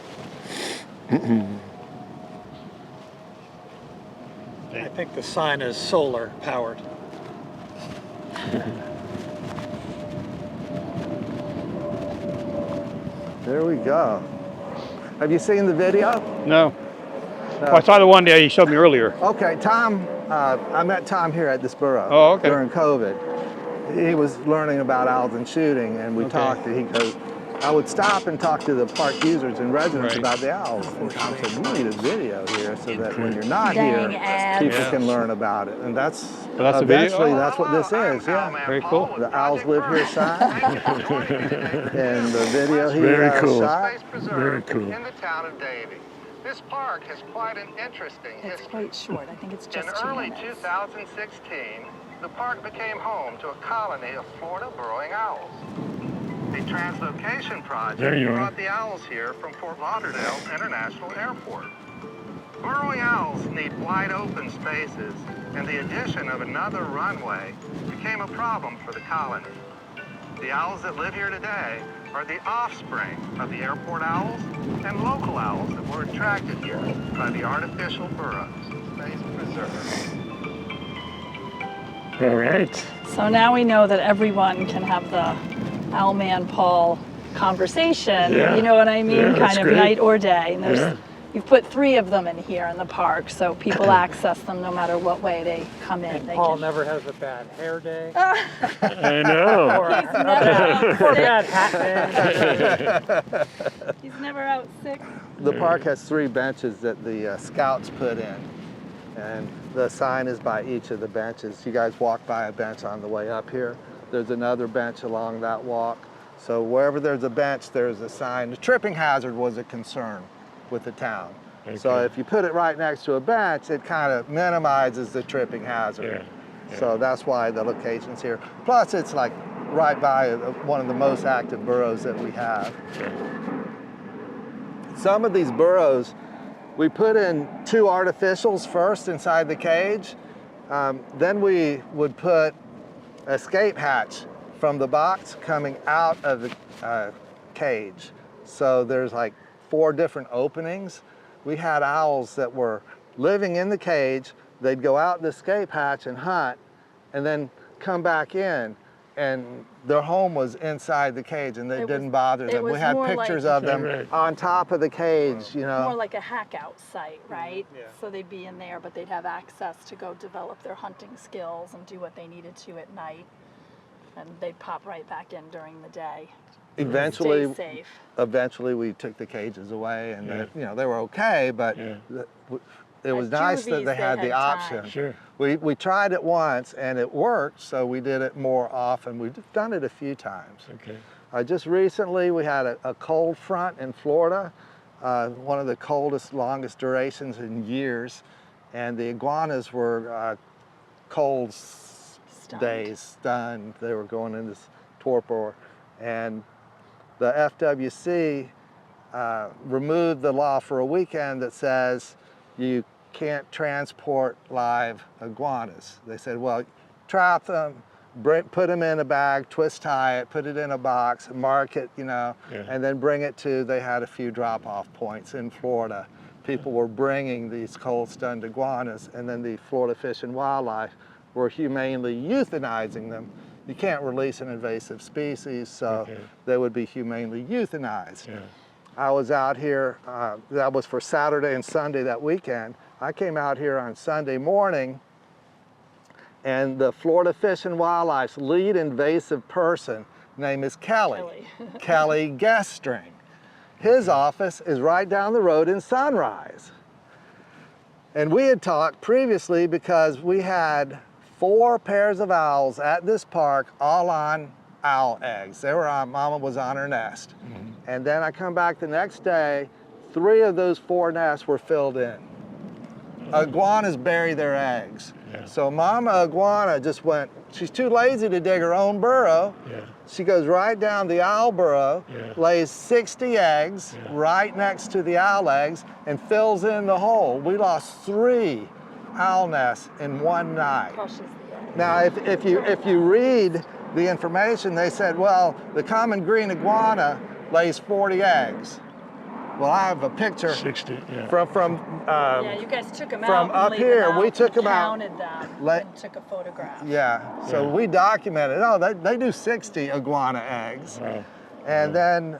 I think the sign is solar powered. There we go. Have you seen the video? No. Well, I saw the one that you showed me earlier. Okay, Tom, I met Tom here at this burrow Oh, okay. during COVID. He was learning about owls and shooting, and we talked, and he goes, I would stop and talk to the park users and residents Right. about the owls. And Tom said, we need a video here so that when you're not Dang here, ads. people Yeah. can learn about it. And that's, that's a video? eventually, that's what this is, yeah. Very cool. The owls live here sign, and the video he Very cool. shot. Very cool. In the town of Davie. This park has quite an interesting It's history. quite short. I think it's In just 2 early minutes. 2016, the park became home to a colony of Florida burrowing owls. The translocation project There you are. brought the owls here from Fort Lauderdale International Airport. Burrowing owls need wide open spaces, and the addition of another runway became a problem for the colony. The owls that live here today are the offspring of the airport owls and local owls that were attracted here by the artificial burrows. Space Preserve. All right. So now we know that everyone can have the Owlman Paul conversation. Yeah. You know what I mean? Yeah, that's kind of great. night or day. And there's, Yeah. you've put 3 of them in here in the park, so people access them no matter what way they come in. And They Paul can. never has a bad hair day. I know. Or a bad hat day. He's never out sick. The park has 3 benches that the scouts put in, and the sign is by each of the benches. You guys walk by a bench on the way up here. There's another bench along that walk. So wherever there's a bench, there's a sign. The tripping hazard was a concern with the town. So Okay. if you put it right next to a bench, it kind of minimizes the tripping hazard. Yeah. So that's why the location's here. Plus, it's like right by one of the most active burrows that we have. Some of these burrows, we put in 2 artificials first inside the cage. Then we would put escape hatch from the box coming out of the cage. So there's like 4 different openings. We had owls that were living in the cage. They'd go out the escape hatch and hunt, and then come back in, and their home was inside the cage, and they It didn't was- bother it them. We was had more pictures like- of them Right. on top of the cage, you know. More like a hack out site, right? Yeah. So they'd be in there, but they'd have access to go develop their hunting skills and do what they needed to at night. And they'd pop right back in during the day. Eventually, Stay safe. eventually we took the cages away, and Yeah. they were okay, but Yeah. it was At nice that Juvies, they they had the had option. time. Sure. We tried it once and it worked, so we did it more often. We've done it a few times. Okay. Just recently we had a cold front in Florida, one of the coldest, longest durations in years, and the iguanas were cold days, stunned. They were going into torpor, and the FWC removed the law for a weekend that says you can't transport live iguanas. They said, well, trap them, put them in a bag, twist tie it, put it in a box, mark it, and then bring it to, they had a few drop-off points in Florida. People were bringing these cold stunned iguanas, and then the Florida Fish and Wildlife were humanely euthanizing them. You can't release an invasive species, so they would be humanely euthanized. Yeah. I was out here, that was for Saturday and Sunday that weekend. I came out here on Sunday morning, and the Florida Fish and Wildlife's lead invasive person, name is Kelly. Kelly Gestring. His office is right down the road in Sunrise. And we had talked previously because we had 4 pairs of owls at this park, all on owl eggs. They were on, Mama was on her nest. And then I come back the next day, 3 of those 4 nests were filled in. Iguanas bury their eggs. So Mama iguana just went, she's too lazy to dig her own burrow. She goes right down the owl burrow, lays 60 eggs right next to the owl eggs, and fills in the hole. We lost 3 owl nests in one night. Now, if you read the information, they said, well, the common green iguana lays 40 eggs. Well, I have a picture 60, from Yeah, you guys took them out from and up laid here. them out We took and them out. counted them Let- and took a photograph. Yeah, so we documented, oh, they do 60 iguana eggs. Wow. And then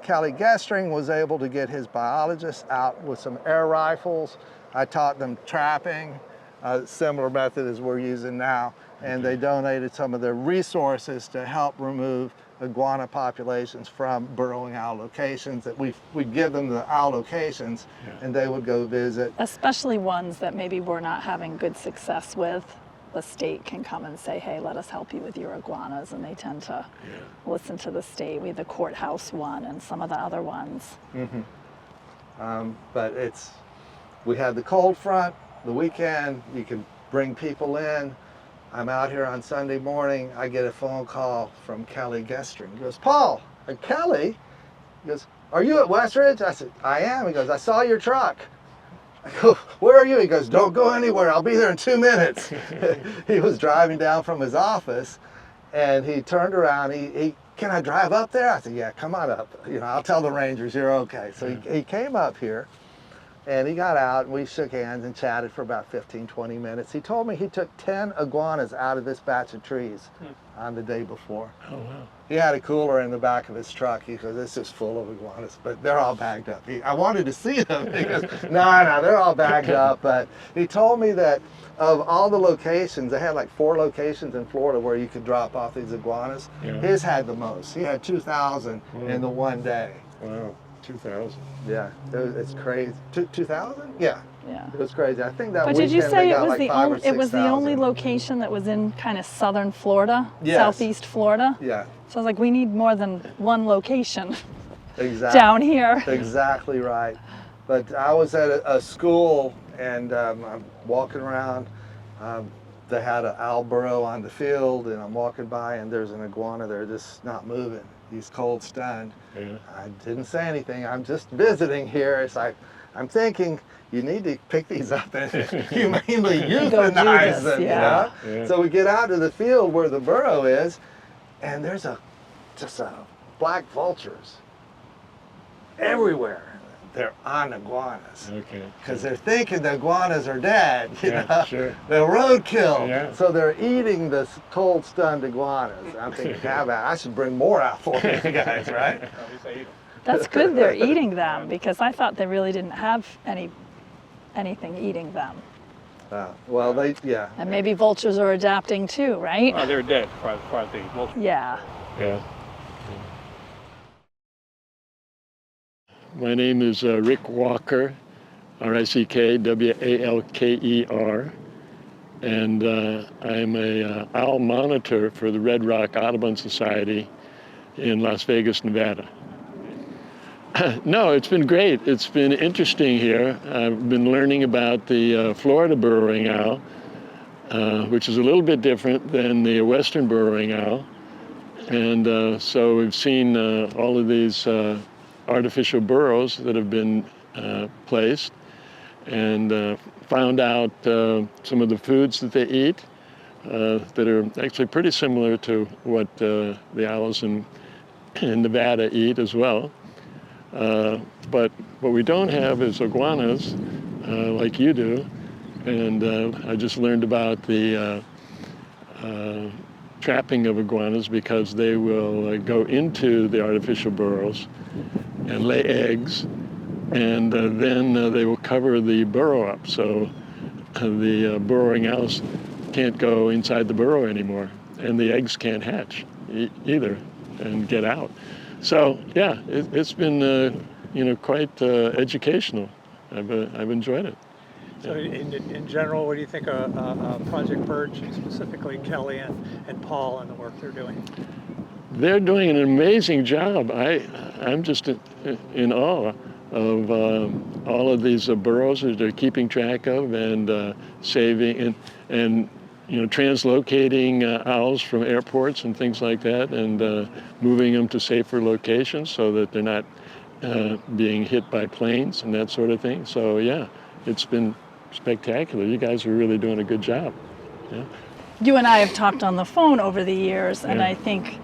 Kelly Gestring was able to get his biologists out with some air rifles. I taught them trapping, a similar method as we're using now. And they donated some of their resources to help remove iguana populations from burrowing owl locations. That we'd give them the owl locations and they would go visit. Especially ones that maybe we're not having good success with. The state can come and say, hey, let us help you with your iguanas, and they tend to listen to the state. We have the courthouse one and some of the other ones. But we had the cold front, the weekend, you could bring people in. I'm out here on Sunday morning, I get a phone call from Kelly Gestring. He goes, Paul, Kelly? He goes, are you at Westridge? I said, I am. He goes, I saw your truck. I go, where are you? He goes, don't go anywhere, I'll be there in 2 minutes. He was driving down from his office and he turned around, can I drive up there? I said, yeah, come on up. I'll tell the rangers you're okay. So he came up here. And he got out and we shook hands and chatted for about 15, 20 minutes. He told me he took 10 iguanas out of this batch of trees on the day before. Oh, wow. He had a cooler in the back of his truck. He goes, this is full of iguanas, but they're all bagged up. I wanted to see them. He goes, no, they're all bagged up. But he told me that of all the locations, they had like 4 locations in Florida where you could drop off these iguanas. His had the most. He had 2,000 in the one day. Wow. 2,000. Yeah, it's crazy. 2,000? Yeah. Yeah. It was crazy. I think that But weekend did you say they it got was like the 5,000 or only it was the only 6,000. location that was in kind of southern Florida, Yes. southeast Florida? Yeah, So I was like, we need more than one location exactly. down here. Exactly right. But I was at a school and I'm walking around. They had an owl burrow on the field and I'm walking by and there's an iguana there just not moving. He's cold stunned. I didn't say anything. I'm just visiting here. It's like, I'm thinking you need to pick these up and humanely euthanize them, yeah. So we get out to the field where the burrow is and there's just black vultures everywhere. They're on iguanas. Okay. Because they're thinking the iguanas are dead, you know? Sure. They're roadkill. Yeah. So they're eating the cold stunned iguanas. I'm thinking, I should bring more out for you guys, right? That's good they're eating them, because I thought they really didn't have anything eating them. Well, And maybe vultures are adapting too, right? Oh, they're dead as far as the vulture. Yeah. Yeah. My name is Rick Walker. Rickwalker, and I'm a owl monitor for the Red Rock Audubon Society in Las Vegas, Nevada. No, it's been great. It's been interesting here. I've been learning about the Florida burrowing owl, which is a little bit different than the western burrowing owl. And so we've seen all of these artificial burrows that have been placed, and found out some of the foods that they eat that are actually pretty similar to what the owls in Nevada eat as well. But what we don't have is iguanas like you do, and I just learned about the trapping of iguanas, because they will go into the artificial burrows and lay eggs, and then they will cover the burrow up, so the burrowing owls can't go inside the burrow anymore, and the eggs can't hatch either and get out. So yeah, it's been quite educational. I've enjoyed it. So in general, what do you think of Project Perch, and specifically Kelly and Paul and the work they're doing? They're doing an amazing job. I'm just in awe of all of these burrows that they're keeping track of, and saving and translocating owls from airports and things like that, and moving them to safer locations so that they're not being hit by planes and that sort of thing. So yeah, it's been spectacular. You guys are really doing a good job. Yeah. You and I have talked on the phone over the years, and Yeah. I think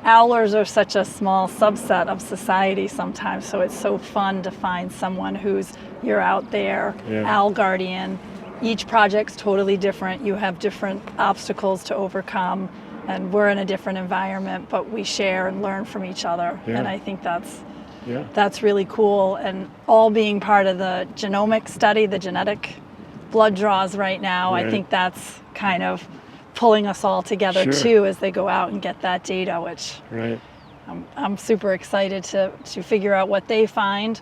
owlers are such a small subset of society sometimes, so it's so fun to find someone who's, you're out there, Yeah. owl guardian. Each project's totally different. You have different obstacles to overcome, and we're in a different environment, but we share and learn from each other. Yeah. And I think that's Yeah. really cool. And all being part of the genomic study, the genetic blood draws right now, I Right. think that's kind of pulling us all together Sure. too, as they go out and get that data, which Right. I'm super excited to figure out what they find.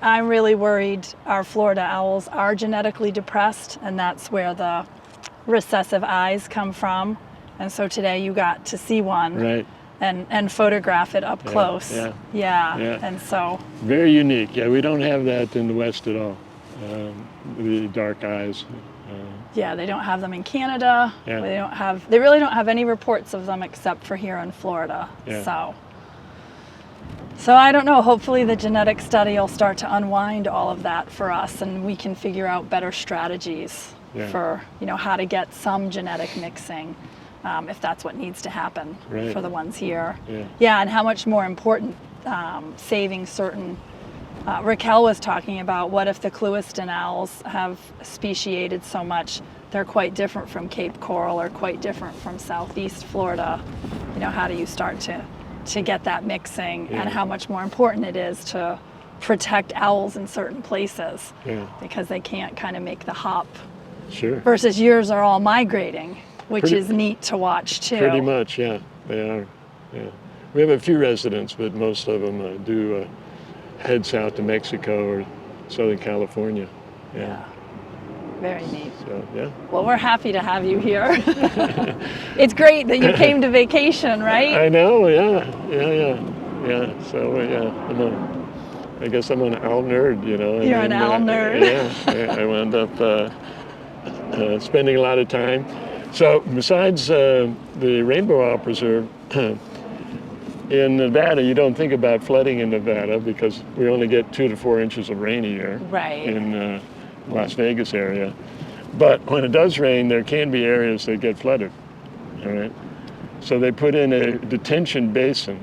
I'm really worried our Florida owls are genetically depressed, and that's where the recessive eyes come from. And so today you got to see one Right. and photograph it up Yeah, close. yeah. Yeah. And so, Very unique. Yeah, we don't have that in the West at all. The dark eyes. yeah, they don't have them in Canada. Yeah. They really don't have any reports of them except for here in Florida. Yeah. So I don't know, hopefully the genetic study will start to unwind all of that for us, and we can figure out better strategies Yeah. for, how to get some genetic mixing, if that's what needs to happen Right. for the ones here. Yeah. Yeah, and how much more important saving certain, Raquel was talking about, what if the Clewiston owls have speciated so much, they're quite different from Cape Coral or quite different from Southeast Florida. How do you start to get that mixing, Yeah. and how much more important it is to protect owls in certain places, Yeah. because they can't kind of make the hop, Sure. versus yours are all migrating, which Pretty- is neat to watch too. Pretty much, yeah. They are. Yeah. We have a few residents, but most of them do head south to Mexico or Southern California. Yeah. Very neat. So yeah. Well, we're happy to have you here. It's great that you came to vacation, right? I know. Yeah. So I guess I'm an owl nerd, and You're an then, owl nerd. Yeah. I wound up spending a lot of time. So besides the Rainbow Owl Preserve, in Nevada, you don't think about flooding in Nevada because we only get 2 to 4 inches of rain a year. Right. In Las Vegas area. But when it does rain, there can be areas that get flooded. All right. So they put in a detention basin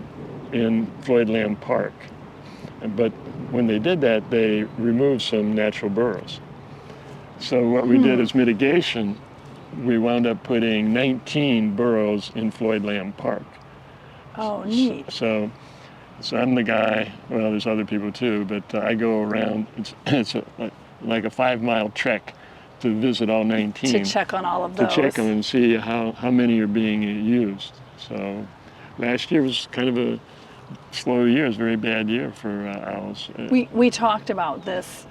in Floyd Lamb Park. But when they did that, they removed some natural burrows. So what we did as mitigation, we wound up putting 19 burrows in Floyd Lamb Park. Oh, neat. So I'm the guy, well, there's other people too, but I go around, it's like a 5-mile trek to visit all 19. To check on all of To those. check them and see how many are being used. So last year was kind of a slow year. It was a very bad year for owls. We talked about this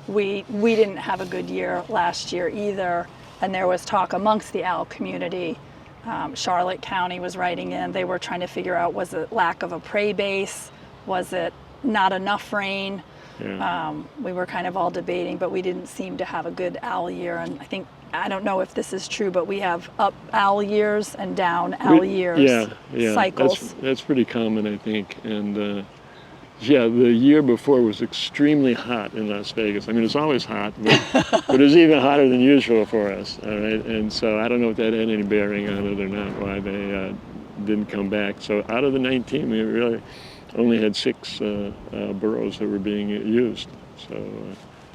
we didn't have a good year last year either, and there was talk amongst the owl community. Charlotte County was writing in. They were trying to figure out, was it lack of a prey base? Was it not enough rain? Yeah. We were kind of all debating, but we didn't seem to have a good owl year. And I don't know if this is true, but we have up owl years and down owl years Yeah. cycles. That's pretty common, I think. And yeah, the year before was extremely hot in Las Vegas. I mean, it's always hot, but it was even hotter than usual for us. All right, and so I don't know if that had any bearing on it or not, why they didn't come back. So out of the 19, we really only had 6 burrows that were being used. So.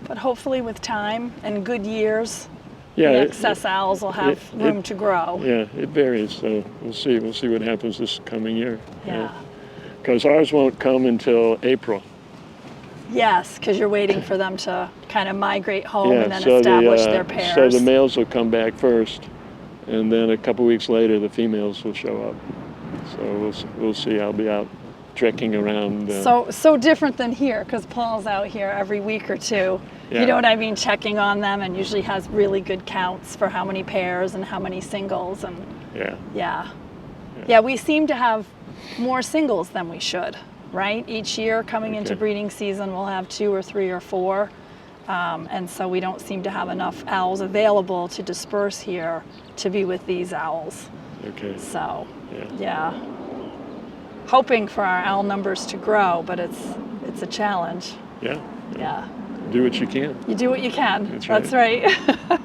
But hopefully, with time and good years, Yeah, the excess owls will have room to grow. Yeah, it varies. So we'll see. We'll see what happens this coming year. Yeah. Because ours won't come until April. Yes, because you're waiting for them to kind of migrate home Yeah, and then so establish their pairs. So the males will come back first, and then a couple weeks later the females will show up. So we'll see. I'll be out trekking around. So different than here, because Paul's out here every week or two. Yeah. You know what I mean? Checking on them, and usually has really good counts for how many pairs and how many singles. And yeah, we seem to have more singles than we should, right? Each year coming into breeding season, we'll have 2 or 3 or 4. And so we don't seem to have enough owls available to disperse here to be with these owls. Okay. So, yeah. Hoping for our owl numbers to grow, but it's a challenge. Yeah. Yeah. Do what you can. You do what you can. That's right. That's right.